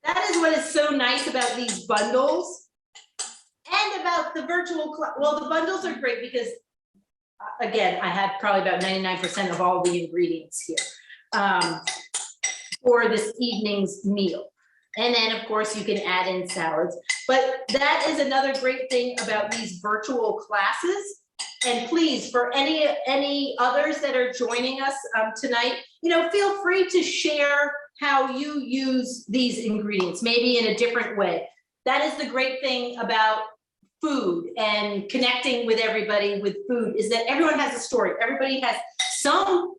Speaker 1: That is what is so nice about these bundles and about the virtual class. Well, the bundles are great because, again, I have probably about 99% of all the ingredients here for this evening's meal. And then, of course, you can add in salads. But that is another great thing about these virtual classes. And please, for any others that are joining us tonight, feel free to share how you use these ingredients, maybe in a different way. That is the great thing about food and connecting with everybody with food, is that everyone has a story. Everybody has some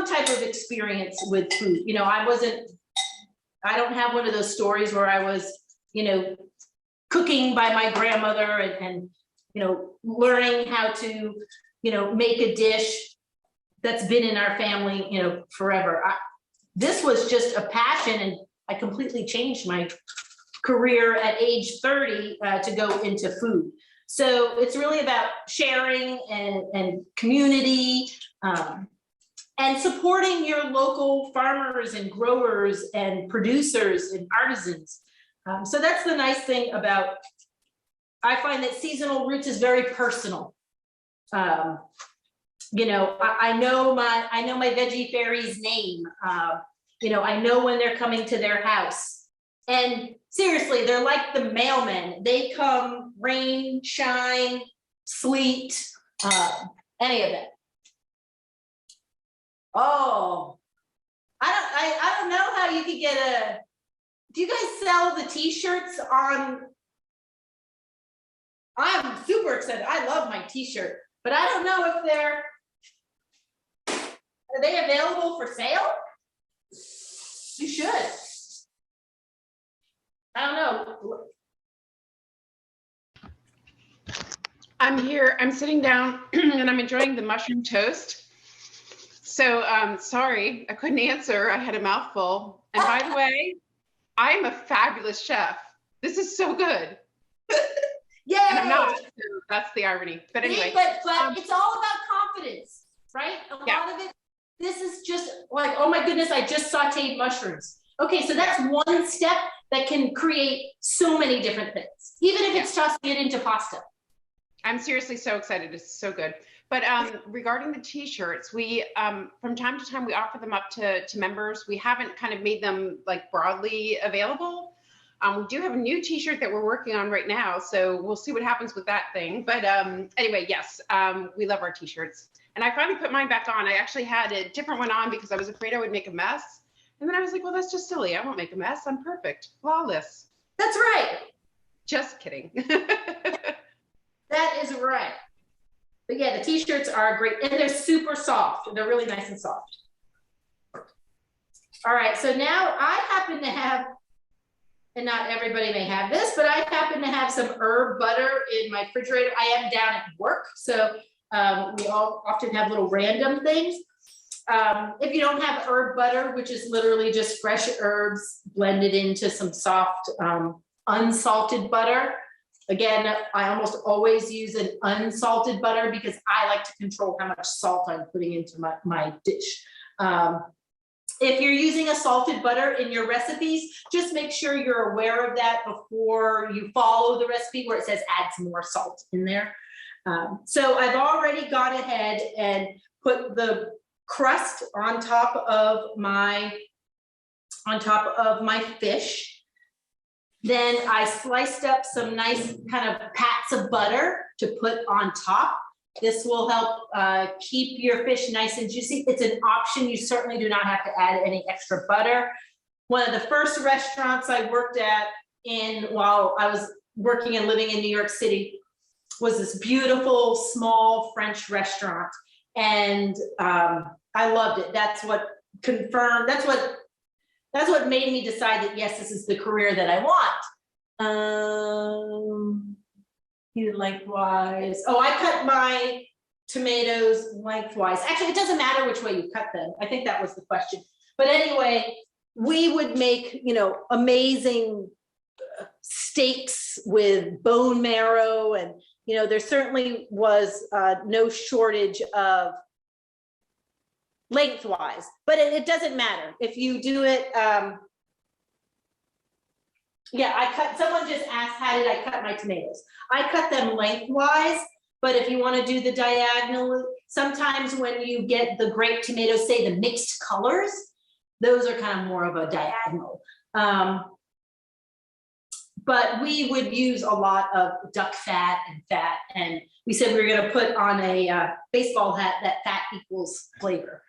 Speaker 1: type of experience with food. I don't have one of those stories where I was, cooking by my grandmother and learning how to, make a dish that's been in our family, forever. This was just a passion, and I completely changed my career at age 30 to go into food. So it's really about sharing and community, and supporting your local farmers and growers and producers and artisans. So that's the nice thing about, I find that seasonal roots is very personal. I know my veggie fairy's name. I know when they're coming to their house. And seriously, they're like the mailmen. They come rain, shine, sleet, any of it. Oh, I don't know how you could get do you guys sell the t-shirts on? I'm super excited. I love my t-shirt, but I don't know if are they available for sale? You should. I don't know.
Speaker 2: I'm here, I'm sitting down and I'm enjoying the mushroom toast. So sorry, I couldn't answer. I had a mouthful. And by the way, I am a fabulous chef. This is so good.
Speaker 1: Yay!
Speaker 2: And I'm not, so that's the irony. But anyway.
Speaker 1: But it's all about confidence, right? A lot of it, this is just like, oh my goodness, I just sauteed mushrooms. Okay, so that's one step that can create so many different things, even if it's tossing it into pasta.
Speaker 2: I'm seriously so excited. It's so good. But regarding the t-shirts, we, from time to time, we offer them up to members. We haven't kind of made them like broadly available. We do have a new t-shirt that we're working on right now, so we'll see what happens with that thing. But anyway, yes, we love our t-shirts. And I finally put mine back on. I actually had a different one on because I was afraid I would make a mess. And then I was like, well, that's just silly. I won't make a mess. I'm perfect, flawless.
Speaker 1: That's right.
Speaker 2: Just kidding.
Speaker 1: That is right. But yeah, the t-shirts are great, and they're super soft. They're really nice and soft. All right, so now I happen to have, and not everybody may have this, but I happen to have some herb butter in my refrigerator. I am down at work, so we all often have little random things. If you don't have herb butter, which is literally just fresh herbs blended into some soft unsalted butter. Again, I almost always use an unsalted butter because I like to control how much salt I'm putting into my dish. If you're using a salted butter in your recipes, just make sure you're aware of that before you follow the recipe where it says add some more salt in there. So I've already gone ahead and put the crust on top of my fish. Then I sliced up some nice kind of pats of butter to put on top. This will help keep your fish nice and juicy. It's an option. You certainly do not have to add any extra butter. One of the first restaurants I worked at while I was working and living in New York City was this beautiful, small French restaurant. And I loved it. That's what confirmed, that's what made me decide that, yes, this is the career that I want. Lengthwise. Oh, I cut my tomatoes lengthwise. Actually, it doesn't matter which way you cut them. I think that was the question. But anyway, we would make, you know, amazing steaks with bone marrow, and you know, there certainly was no shortage of lengthwise, but it doesn't matter if you do it. Yeah, someone just asked, how did I cut my tomatoes? I cut them lengthwise, but if you want to do the diagonal, sometimes when you get the grape tomatoes, say the mixed colors, those are kind of more of a diagonal. But we would use a lot of duck fat, and we said we were going to put on a baseball hat that fat equals flavor,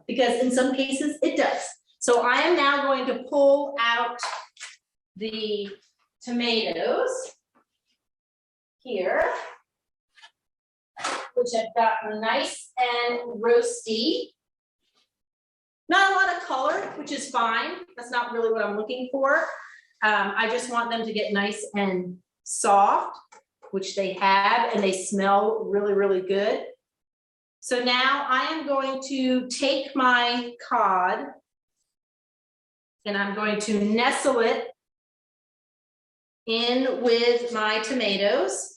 Speaker 1: because in some cases it does. So I am now going to pull out the tomatoes here, which have gotten nice and roasty. Not a lot of color, which is fine. That's not really what I'm looking for. I just want them to get nice and soft, which they have, and they smell really, really good. So now I am going to take my cod and I'm going to nestle it in with my tomatoes.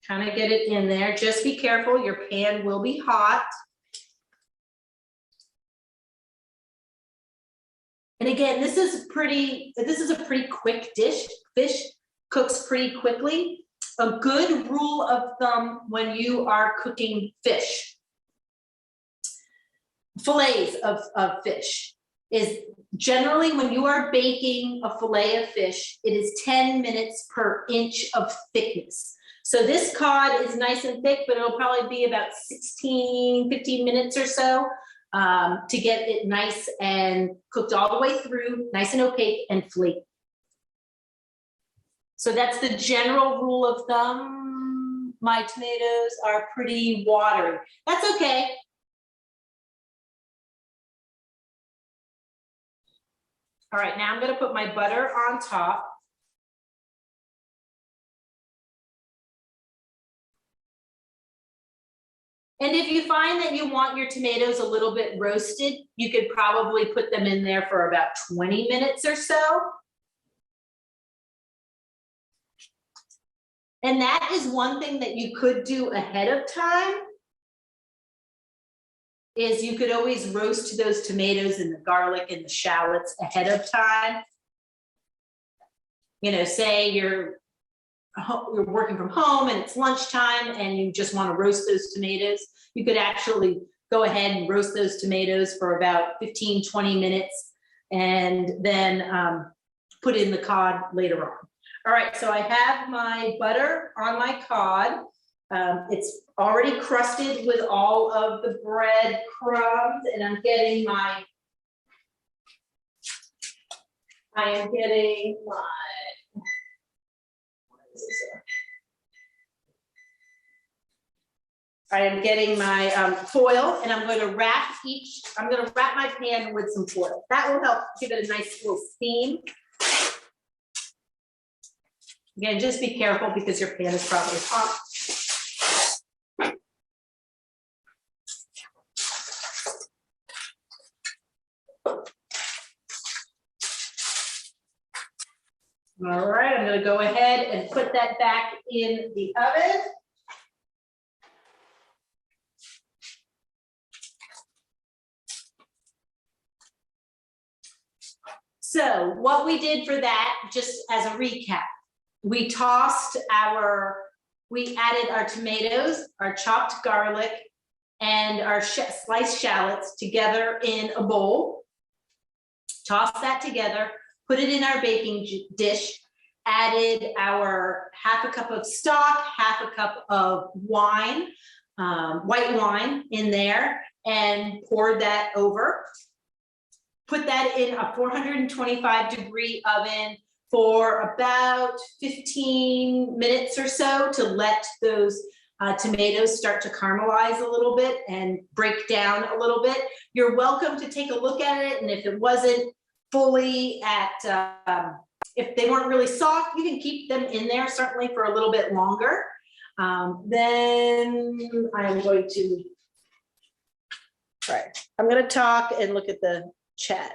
Speaker 1: Kind of get it in there. Just be careful, your pan will be hot. And again, this is a pretty quick dish. Fish cooks pretty quickly. A good rule of thumb when you are cooking fish, fillets of fish, is generally when you are baking a fillet of fish, it is 10 minutes per inch of thickness. So this cod is nice and thick, but it'll probably be about 15 minutes or so to get it nice and cooked all the way through, nice and opaque and flaky. So that's the general rule of thumb. My tomatoes are pretty watery. That's okay. All right, now I'm going to put my butter on top. And if you find that you want your tomatoes a little bit roasted, you could probably put them in there for about 20 minutes or so. And that is one thing that you could do ahead of time, is you could always roast those tomatoes and the garlic and the shallots ahead of time. You know, say you're working from home and it's lunchtime and you just want to roast those tomatoes, you could actually go ahead and roast those tomatoes for about 15-20 minutes and then put in the cod later on. All right, so I have my butter on my cod. It's already crusted with all of the bread crumbs, and I'm getting my, foil, and I'm going to wrap my pan with some foil. That will help give it a nice little steam. Again, just be careful because your pan is probably hot. All right, I'm going to go ahead and put that back in the oven. So what we did for that, just as a recap, we added our tomatoes, our chopped garlic, and our sliced shallots together in a bowl. Toss that together, put it in our baking dish, added our half a cup of stock, half a cup of wine, white wine in there, and poured that over. put that in a 425-degree oven for about 15 minutes or so to let those tomatoes start to caramelize a little bit and break down a little bit. You're welcome to take a look at it, and if it wasn't fully at, if they weren't really soft, you can keep them in there certainly for a little bit longer. Then I'm going to, all right, I'm going to talk and look at the chat.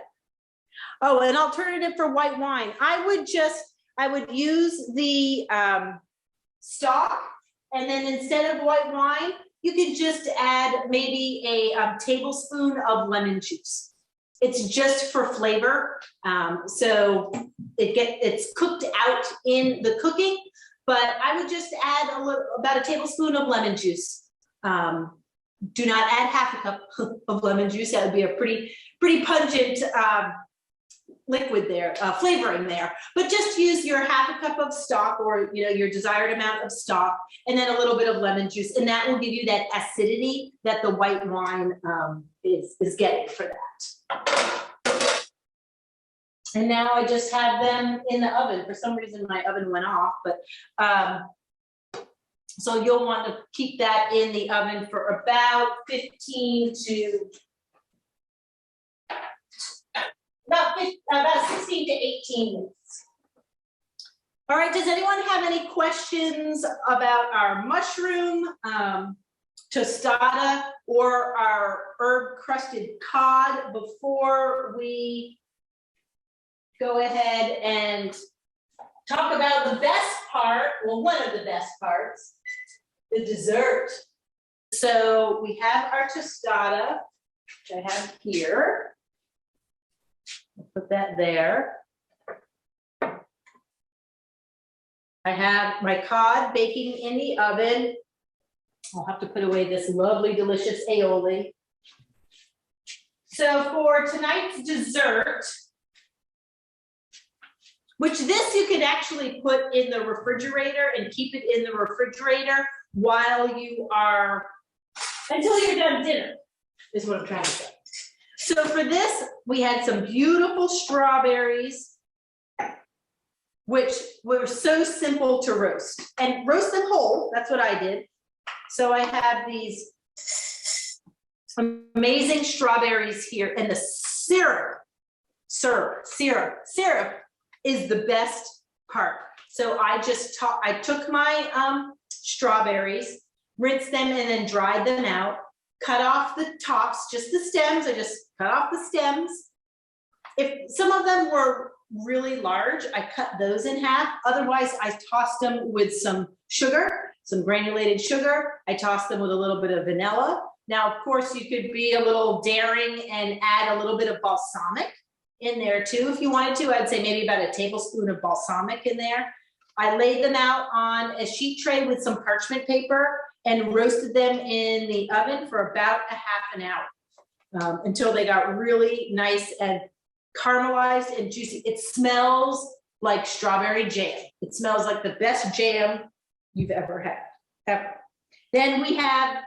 Speaker 1: Oh, an alternative for white wine. I would use the stock, and then instead of white wine, you can just add maybe a tablespoon of lemon juice. It's just for flavor. So it's cooked out in the cooking, but I would just add about a tablespoon of lemon juice. Do not add half a cup of lemon juice. That would be a pretty pungent liquid there, flavoring there. But just use your half a cup of stock, or your desired amount of stock, and then a little bit of lemon juice, and that will give you that acidity that the white wine is getting for that. And now I just have them in the oven. For some reason, my oven went off, but so you'll want to keep that in the oven for about 15 to about 16 to 18 minutes. All right, does anyone have any questions about our mushroom tostada or our herb crusted cod before we go ahead and talk about the best part, well, one of the best parts, the dessert. So we have our tostada, which I have here. I'll put that there. I have my cod baking in the oven. I'll have to put away this lovely, delicious aioli. So for tonight's dessert, which this you could actually put in the refrigerator and keep it in the refrigerator while you are, until you're done dinner, is what I'm trying to say. So for this, we had some beautiful strawberries, which were so simple to roast. And roast them whole, that's what I did. So I have these amazing strawberries here, and the syrup is the best part. So I took my strawberries, rinsed them, and then dried them out, cut off the tops, just the stems. I just cut off the stems. If some of them were really large, I cut those in half. Otherwise, I tossed them with some sugar, some granulated sugar. I tossed them with a little bit of vanilla. Now, of course, you could be a little daring and add a little bit of balsamic in there too. If you wanted to, I'd say maybe about a tablespoon of balsamic in there. I laid them out on a sheet tray with some parchment paper and roasted them in the oven for about a half an hour until they got really nice and caramelized and juicy. It smells like strawberry jam. It smells like the best jam you've ever had, ever. Then we have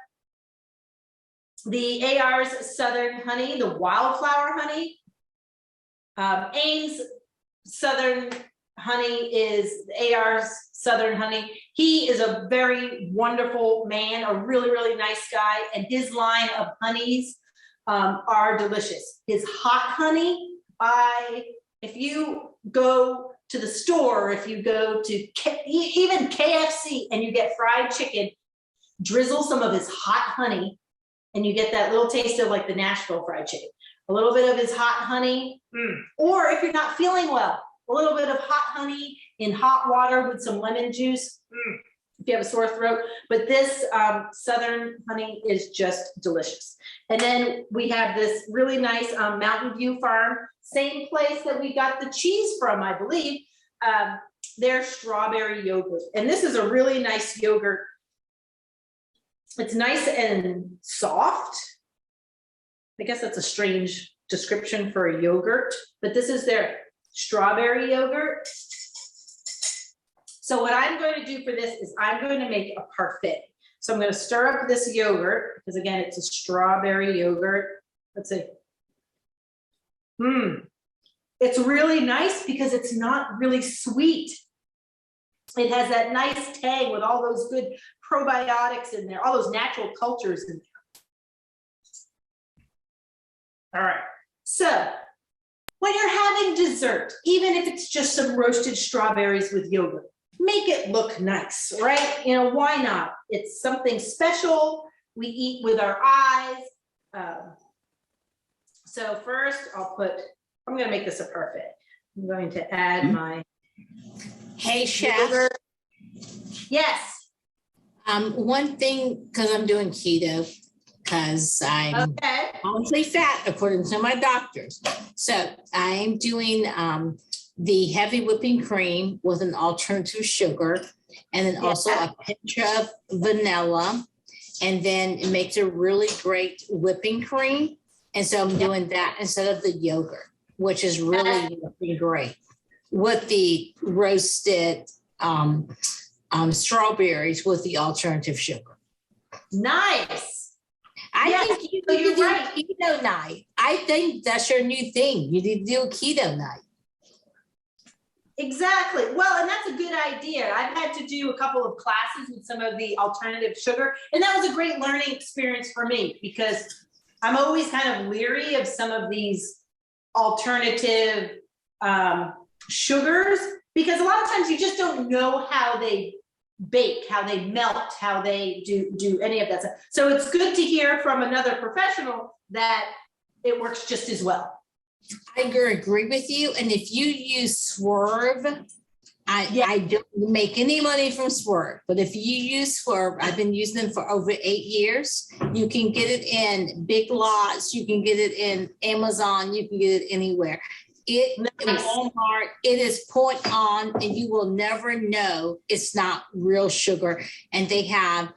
Speaker 1: the Ars Southern Honey, the wildflower honey. Ames Southern Honey is Ars Southern Honey. He is a very wonderful man, a really, really nice guy, and his line of honeys are delicious. His hot honey, if you go to the store, if you go to even KFC and you get fried chicken, drizzle some of his hot honey and you get that little taste of like the Nashville fried chicken. A little bit of his hot honey, or if you're not feeling well, a little bit of hot honey in hot water with some lemon juice, if you have a sore throat. But this Southern honey is just delicious. And then we have this really nice Mountain View Farm, same place that we got the cheese from, I believe, their strawberry yogurt. And this is a really nice yogurt. It's nice and soft. I guess that's a strange description for a yogurt, but this is their strawberry yogurt. So what I'm going to do for this is I'm going to make a parfait. So I'm going to stir up this yogurt, because again, it's a strawberry yogurt. Let's see. It's really nice because it's not really sweet. It has that nice tang with all those good probiotics in there, all those natural cultures in there. All right, so when you're having dessert, even if it's just some roasted strawberries with yogurt, make it look nice, right? You know, why not? It's something special. We eat with our eyes. So first I'm gonna make this a parfait. I'm going to add my
Speaker 5: Hey, chef.
Speaker 1: yogurt. Yes.
Speaker 5: One thing, because I'm doing keto, because I'm
Speaker 1: Okay.
Speaker 5: honestly fat according to my doctors. So I'm doing the heavy whipping cream with an alternative sugar, and then also a pinch of vanilla, and then it makes a really great whipping cream. And so I'm doing that instead of the yogurt, which is really great with the roasted strawberries with the alternative sugar.
Speaker 1: Nice.
Speaker 5: I think you need to do
Speaker 1: right.
Speaker 5: a keto night. I think that's your new thing. You need to do a keto night.
Speaker 1: Exactly. Well, and that's a good idea. I've had to do a couple of classes with some of the alternative sugar, and that was a great learning experience for me because I'm always kind of leery of some of these alternative sugars because a lot of times you just don't know how they bake, how they melt, how they do any of that stuff. So it's good to hear from another professional that it works just as well.
Speaker 5: I agree with you. And if you use Swerve, I don't make any money from Swerve, but if you use Swerve, I've been using them for over 8 years. You can get it in Big Lots, you can get it in Amazon, you can get it anywhere. In Walmart, it is point on, and you will never know it's not real sugar. And they have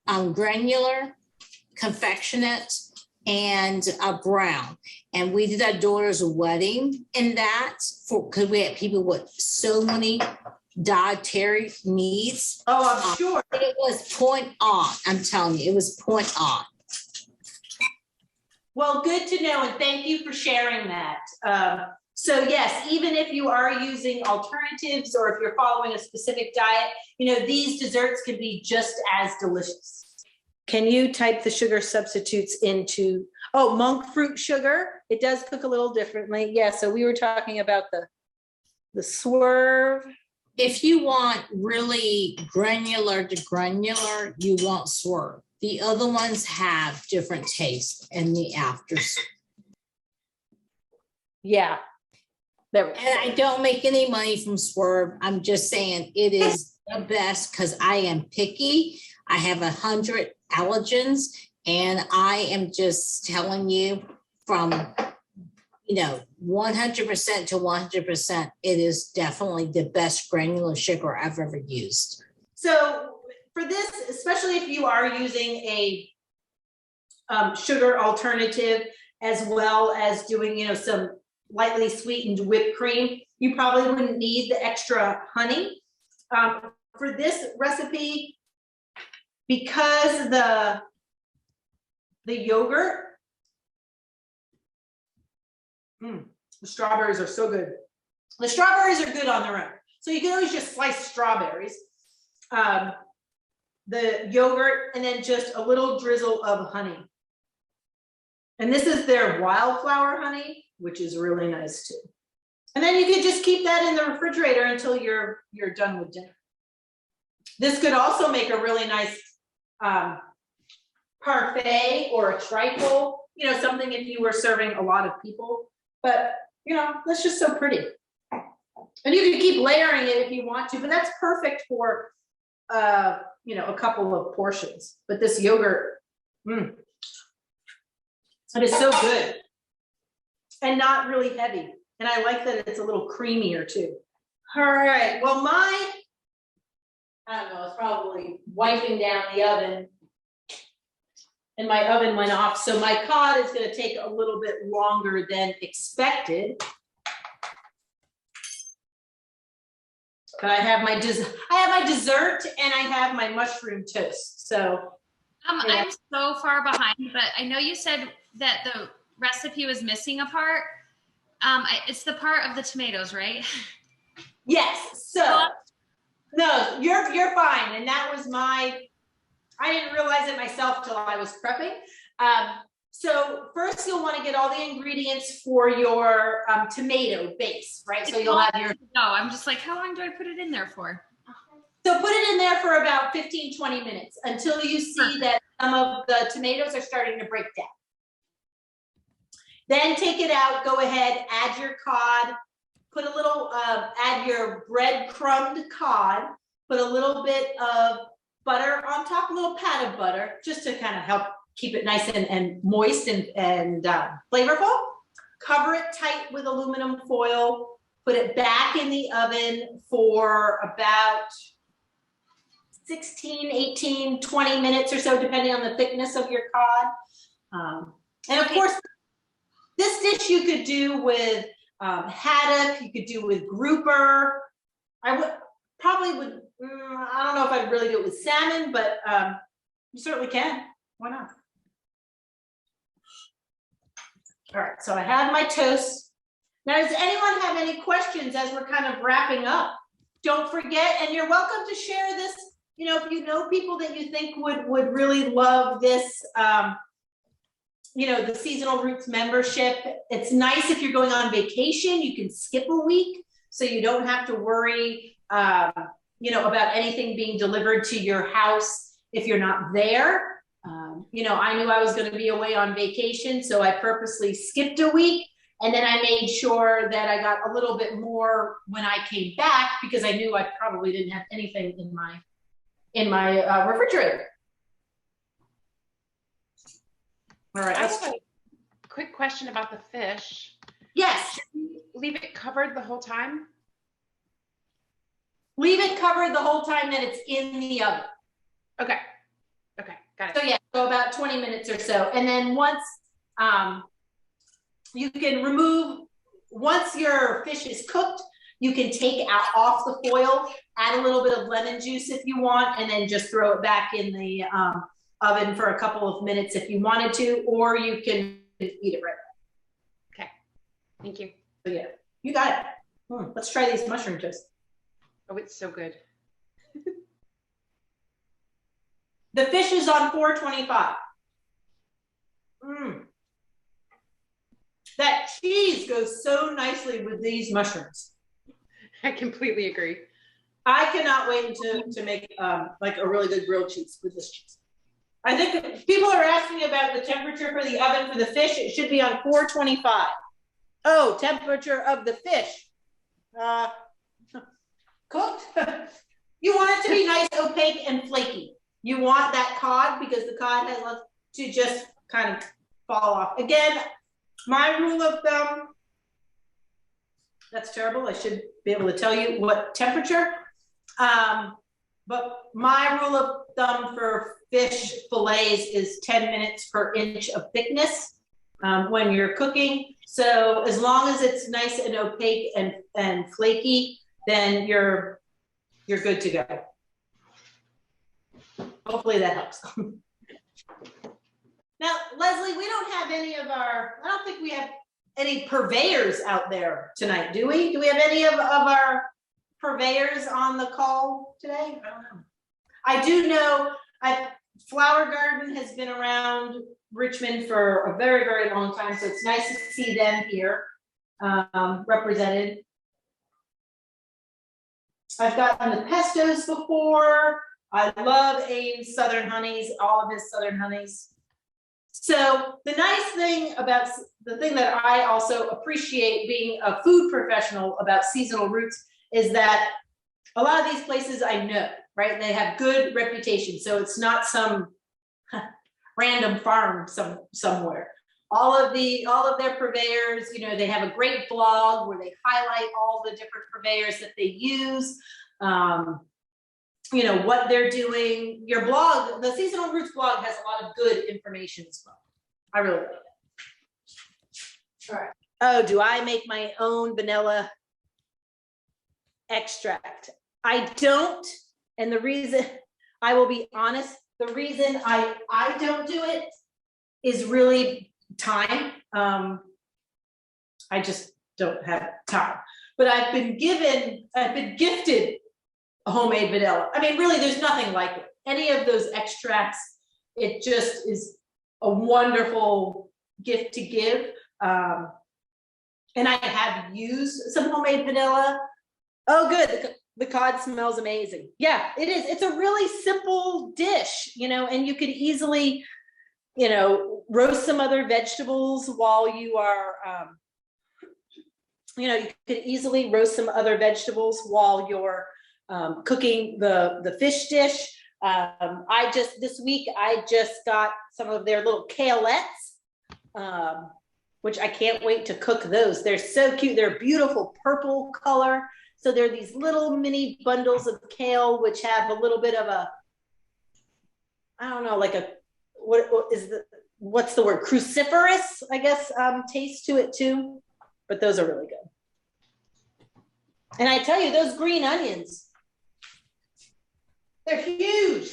Speaker 5: granular, confectionate, and a brown. And we did our daughter's wedding in that because we had people with so many dietary needs.
Speaker 1: Oh, I'm sure.
Speaker 5: It was point on. I'm telling you, it was point on.
Speaker 1: Well, good to know, and thank you for sharing that. So yes, even if you are using alternatives or if you're following a specific diet, you know, these desserts can be just as delicious. Can you type the sugar substitutes into, monk fruit sugar? It does cook a little differently. Yeah, so we were talking about the Swerve.
Speaker 5: If you want really granular to granular, you want Swerve. The other ones have different tastes in the afters.
Speaker 1: Yeah. There we go.
Speaker 5: And I don't make any money from Swerve. I'm just saying it is the best because I am picky. I have 100 allergens, and I am just telling you from, 100% to 100%, it is definitely the best granular sugar I've ever used.
Speaker 1: So for this, especially if you are using a sugar alternative, as well as doing, some lightly sweetened whipped cream, you probably wouldn't need the extra honey. For this recipe, because the yogurt, the strawberries are so good. The strawberries are good on their own. So you can always just slice strawberries, the yogurt, and then just a little drizzle of honey. And this is their wildflower honey, which is really nice too. And then you could just keep that in the refrigerator until you're done with dinner. This could also make a really nice parfait or a trifle, something if you were serving a lot of people. But, that's just so pretty. And you can keep layering it if you want to, but that's perfect for, a couple of portions. But this yogurt, it is so good and not really heavy. And I like that it's a little creamier too. All right, well, I don't know, it's probably wiping down the oven. And my oven went off, so my cod is going to take a little bit longer than expected. But I have my dessert and I have my mushroom toast. So
Speaker 4: I'm so far behind, but I know you said that the recipe was missing a part. It's the part of the tomatoes, right?
Speaker 1: Yes, so, no, you're fine, and that was I didn't realize it myself till I was prepping. So first you'll want to get all the ingredients for your tomato base, right? So you'll have your.
Speaker 4: No, I'm just like, how long do I put it in there for?
Speaker 1: So put it in there for about 15, 20 minutes until you see that some of the tomatoes are starting to break down. Then take it out, go ahead, add your cod, put a little, add your breadcrumbed cod, put a little bit of butter on top, a little pat of butter, just to kind of help keep it nice and moist and flavorful. Cover it tight with aluminum foil, put it back in the oven for about 16, 18, 20 minutes or so, depending on the thickness of your cod. And of course, this dish you could do with haddock, you could do with grouper. I don't know if I'd really do it with salmon, but you certainly can. Why not? All right, so I have my toast. Now, does anyone have any questions as we're kind of wrapping up? Don't forget, and you're welcome to share this, you know, if you know people that you think would really love this, you know, the Seasonal Roots membership. It's nice if you're going on vacation, you can skip a week, so you don't have to worry, you know, about anything being delivered to your house if you're not there. You know, I knew I was going to be away on vacation, so I purposely skipped a week, and then I made sure that I got a little bit more when I came back because I knew I probably didn't have anything in my refrigerator. All right.
Speaker 2: I have a quick question about the fish.
Speaker 1: Yes.
Speaker 2: Should we leave it covered the whole time?
Speaker 1: Leave it covered the whole time that it's in the oven.
Speaker 2: Okay. Okay. Got it.
Speaker 1: So yeah, so about 20 minutes or so. And then once you can remove, once your fish is cooked, you can take out off the foil, add a little bit of lemon juice if you want, and then just throw it back in the oven for a couple of minutes if you wanted to, or you can eat it right
Speaker 2: away. Okay, thank you.
Speaker 1: So yeah, you got it. Let's try these mushroom toast.
Speaker 2: Oh, it's so good.
Speaker 1: The fish is on $4.25. That cheese goes so nicely with these mushrooms.
Speaker 2: I completely agree.
Speaker 1: I cannot wait to make like a really good grilled cheese with this cheese. I think people are asking about the temperature for the oven for the fish. It should be on 425. Oh, temperature of the fish. Cooked. You want it to be nice, opaque, and flaky. You want that cod because the cod has to just kind of fall off. Again, my rule of thumb, that's terrible. I should be able to tell you what temperature. But my rule of thumb for fish fillets is 10 minutes per inch of thickness when you're cooking. So as long as it's nice and opaque and flaky, then you're good to go. Hopefully that helps. Now, Leslie, we don't have any of I don't think we have any purveyors out there tonight, do we? Do we have any of our purveyors on the call today? I don't know. I do know Flower Garden has been around Richmond for a very, very long time, so it's nice to see them here represented. I've gotten the pestos before. I love Ars Southern Honeys, all of his Southern Honeys. So the nice thing about the thing that I also appreciate being a food professional about Seasonal Roots is that a lot of these places I know, right? They have good reputation. So it's not some random farm somewhere. All of their purveyors, you know, they have a great blog where they highlight all the different purveyors that they use. You know, what they're doing. Your blog, the Seasonal Roots blog, has a lot of good information as well. I really like it. All right. Oh, do I make my own vanilla extract? I don't. And the reason, I will be honest, the reason I don't do it is really time. I just don't have time. But I've been gifted a homemade vanilla. I mean, really, there's nothing like it. Any of those extracts, it just is a wonderful gift to give. And I have used some homemade vanilla. Oh, good. The cod smells amazing. Yeah, it is. It's a really simple dish, you know, and you could easily, you know, roast some other vegetables while you are, you know, you could easily roast some other vegetables while you're cooking the fish dish. This week, I just got some of their little kaleettes, which I can't wait to cook those. They're so cute. They're a beautiful purple color. So they're these little mini bundles of kale, which have a little bit of a, I don't know, like a, what's the word? Cruciferous, I guess, taste to it too. But those are really good. And I tell you, those green onions, they're huge.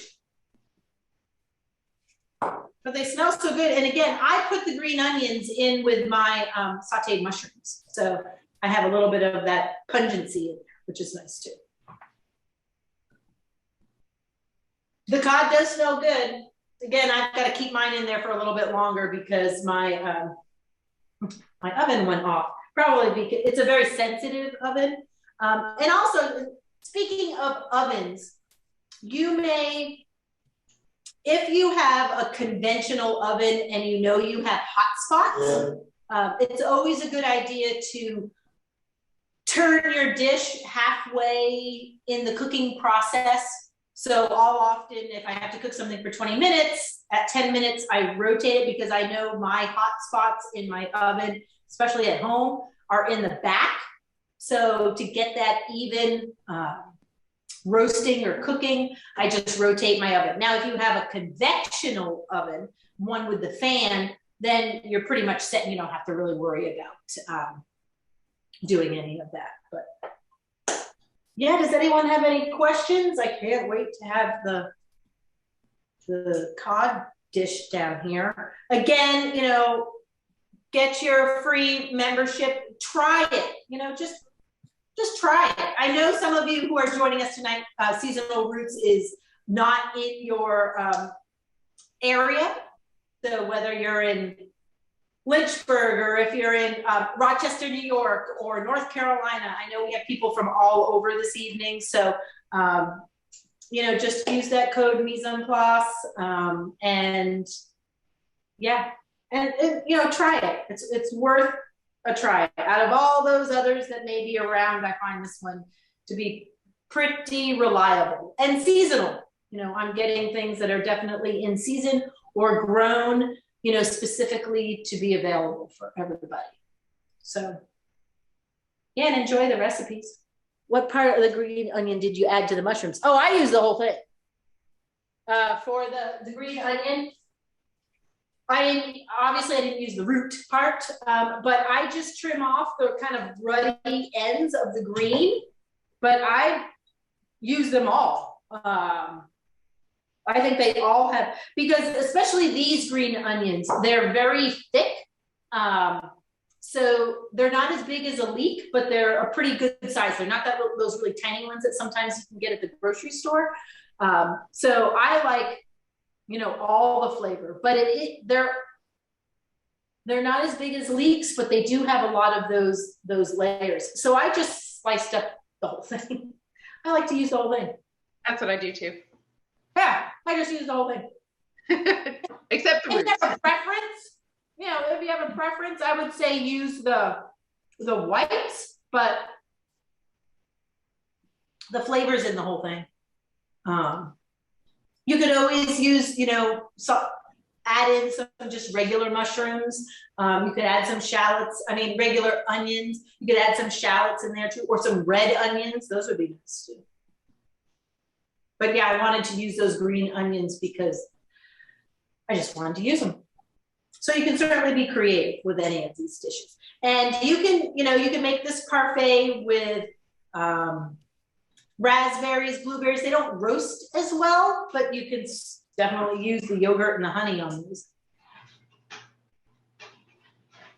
Speaker 1: But they smell so good. And again, I put the green onions in with my sauteed mushrooms. So I have a little bit of that pungency in there, which is nice too. The cod does smell good. Again, I've got to keep mine in there for a little bit longer because my my oven went off. Probably because it's a very sensitive oven. And also, speaking of ovens, you may, if you have a conventional oven and you know you have hot spots, it's always a good idea to turn your dish halfway in the cooking process. So I'll often, if I have to cook something for 20 minutes, at 10 minutes, I rotate it because I know my hot spots in my oven, especially at home, are in the back. So to get that even roasting or cooking, I just rotate my oven. Now, if you have a conventional oven, one with the fan, then you're pretty much set and you don't have to really worry about doing any of that. But yeah, does anyone have any questions? I can't wait to have the cod dish down here. Again, you know, get your free membership, try it, you know, just try it. I know some of you who are joining us tonight, Seasonal Roots is not in your area. So whether you're in Lynchburg or if you're in Rochester, New York or North Carolina, I know we have people from all over this evening. So, you know, just use that code Mise en Place and yeah, and you know, try it. It's worth a try. Out of all those others that may be around, I find this one to be pretty reliable and seasonal. You know, I'm getting things that are definitely in season or grown, you know, specifically to be available for everybody. So yeah, and enjoy the recipes. What part of the green onion did you add to the mushrooms? Oh, I use the whole thing. For the green onion, obviously I didn't use the root part, but I just trim off the kind of ruddy ends of the green, but I use them all. I think they all have, because especially these green onions, they're very thick. So they're not as big as a leek, but they're a pretty good size. They're not those really tiny ones that sometimes you can get at the grocery store. So I like, you know, all the flavor, but they're not as big as leeks, but they do have a lot of those layers. So I just sliced up the whole thing. I like to use the whole thing.
Speaker 2: That's what I do too.
Speaker 1: Yeah, I just use the whole thing.
Speaker 2: Except the roots.
Speaker 1: If you have a preference, you know, if you have a preference, I would say use the whites, but the flavor's in the whole thing. You could always use, you know, add in some just regular mushrooms. You could add some shallots, regular onions. You could add some shallots in there too, or some red onions. Those would be nice too. But yeah, I wanted to use those green onions because I just wanted to use them. So you can certainly be creative with any of these dishes. And you can, you know, you can make this parfait with raspberries, blueberries. They don't roast as well, but you can definitely use the yogurt and the honey on these.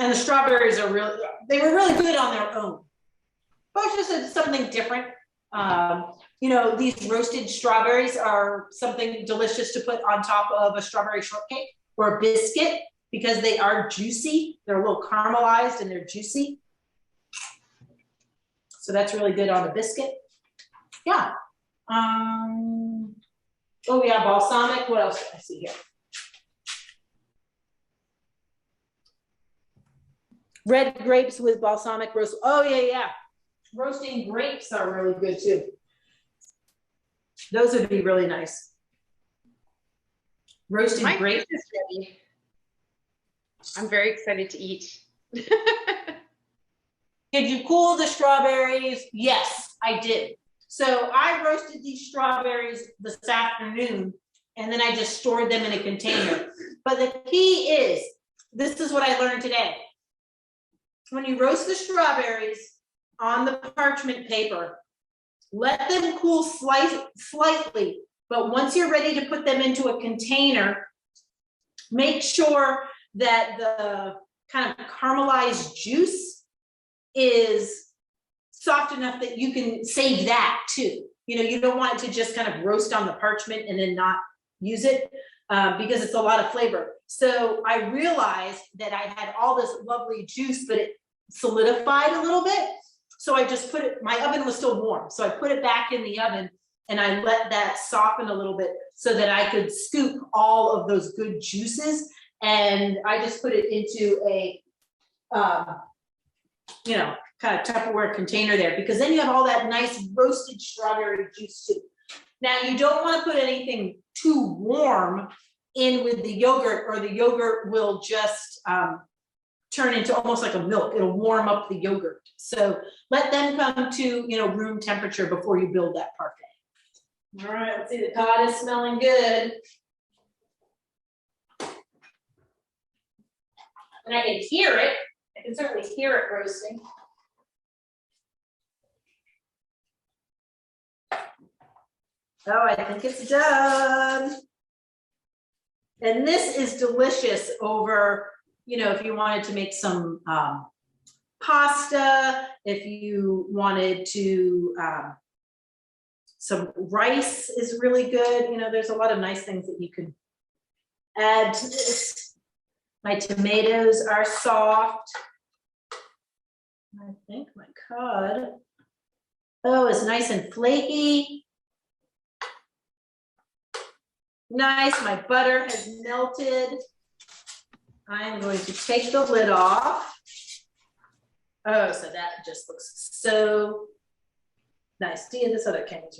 Speaker 1: And the strawberries are really, they were really good on their own. But it's just something different. You know, these roasted strawberries are something delicious to put on top of a strawberry shortcake or a biscuit because they are juicy. They're a little caramelized and they're juicy. So that's really good on the biscuit. Yeah. Oh yeah, balsamic. What else do I see here? Red grapes with balsamic roast. Oh yeah, yeah. Roasting grapes are really good too. Those would be really nice. Roasted grapes.
Speaker 2: Is ready. I'm very excited to eat.
Speaker 1: Did you cool the strawberries? Yes, I did. So I roasted these strawberries this afternoon and then I just stored them in a container. But the key is, this is what I learned today. When you roast the strawberries on the parchment paper, let them cool slightly, but once you're ready to put them into a container, make sure that the kind of caramelized juice is soft enough that you can save that too. You know, you don't want it to just kind of roast on the parchment and then not use it because it's a lot of flavor. So I realized that I had all this lovely juice, but it solidified a little bit. So I just put it, my oven was still warm. So I put it back in the oven and I let that soften a little bit so that I could scoop all of those good juices. And I just put it into a, you know, kind of Tupperware container there, because then you have all that nice roasted strawberry juice too. Now you don't want to put anything too warm in with the yogurt, or the yogurt will just turn into almost like a milk. It'll warm up the yogurt. So let them come to, you know, room temperature before you build that parfait. All right, let's see, the cod is smelling good. And I can hear it. I can certainly hear it roasting. Oh, I think it's done. And this is delicious over, you know, if you wanted to make some pasta, if you wanted to, some rice is really good. You know, there's a lot of nice things that you could add to this. My tomatoes are soft. I think my cod, oh, it's nice and flaky. Nice, my butter has melted. I'm going to take the lid off. Oh, so that just looks so nice. See, this other camera's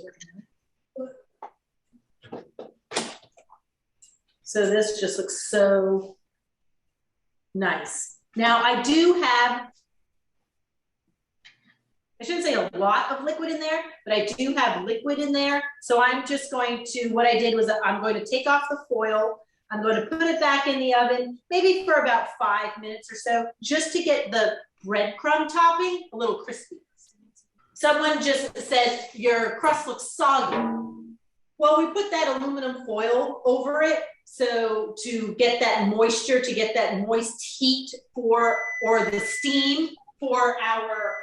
Speaker 1: working. So this just looks so nice. Now I do have, I shouldn't say a lot of liquid in there, but I do have liquid in there. So I'm just going to, what I did was I'm going to take off the foil. I'm going to put it back in the oven, maybe for about 5 minutes or so, just to get the breadcrumb topping a little crispy. Someone just said, your crust looks soggy. Well, we put that aluminum foil over it. So to get that moisture, to get that moist heat for, or the steam for our,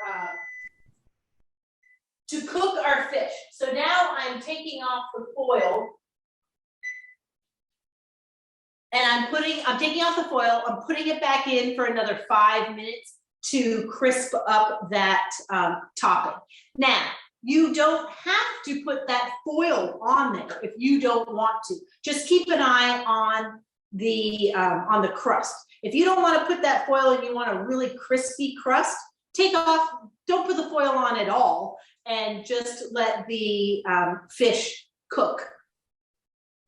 Speaker 1: to cook our fish. So now I'm taking off the foil and I'm taking off the foil, I'm putting it back in for another 5 minutes to crisp up that topping. Now, you don't have to put that foil on there if you don't want to. Just keep an eye on the crust. If you don't want to put that foil and you want a really crispy crust, take off, don't put the foil on at all, and just let the fish cook.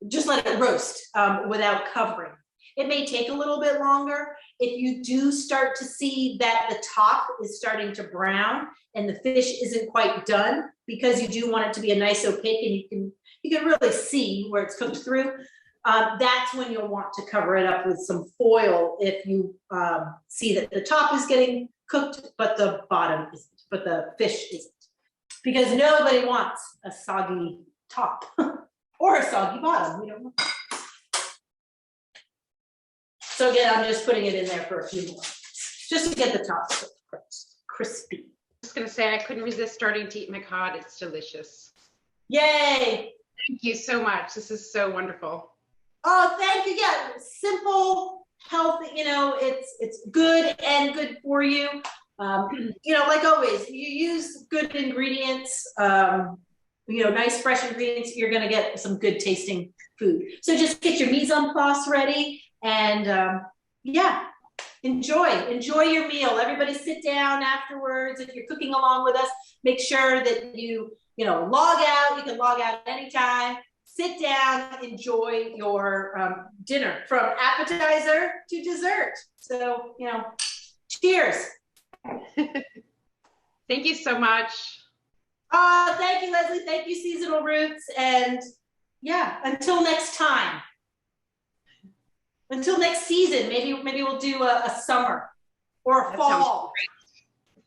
Speaker 1: Just let it roast without covering. It may take a little bit longer. If you do start to see that the top is starting to brown and the fish isn't quite done, because you do want it to be a nice opaque and you can really see where it's cooked through, that's when you'll want to cover it up with some foil if you see that the top is getting cooked, but the bottom isn't, but the fish isn't. Because nobody wants a soggy top or a soggy bottom, we don't know. So again, I'm just putting it in there for a few more, just to get the top crispy.
Speaker 2: Just gonna say I couldn't resist starting to eat my cod. It's delicious.
Speaker 1: Yay!
Speaker 2: Thank you so much. This is so wonderful.
Speaker 1: Oh, thank you. Yeah, simple, healthy. You know, it's good and good for you. You know, like always, you use good ingredients. You know, nice fresh ingredients. You're gonna get some good tasting food. So just get your mise en place ready, and yeah, enjoy your meal. Everybody sit down afterwards. If you're cooking along with us, make sure that you know, log out. You can log out anytime. Sit down, enjoy your dinner from appetizer to dessert. So, you know, cheers.
Speaker 2: Thank you so much.
Speaker 1: Thank you, Leslie. Thank you, Seasonal Roots. And yeah, until next time. Until next season, maybe we'll do a summer or a fall.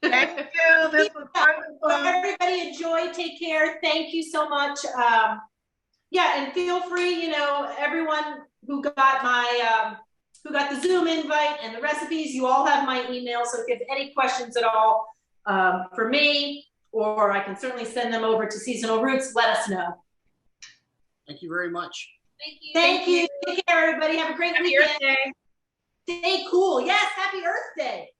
Speaker 6: Thank you. This was wonderful.
Speaker 1: Everybody enjoy, take care. Thank you so much. Yeah, and feel free, you know, everyone who got my who got the Zoom invite and the recipes, you all have my email. So if you have any questions at all for me, or I can certainly send them over to Seasonal Roots, let us know.
Speaker 7: Thank you very much.
Speaker 4: Thank you.
Speaker 1: Thank you. Take care, everybody. Have a great
Speaker 2: Happy
Speaker 1: weekend.
Speaker 2: Earth Day.
Speaker 1: Stay cool. Yes, happy Earth Day.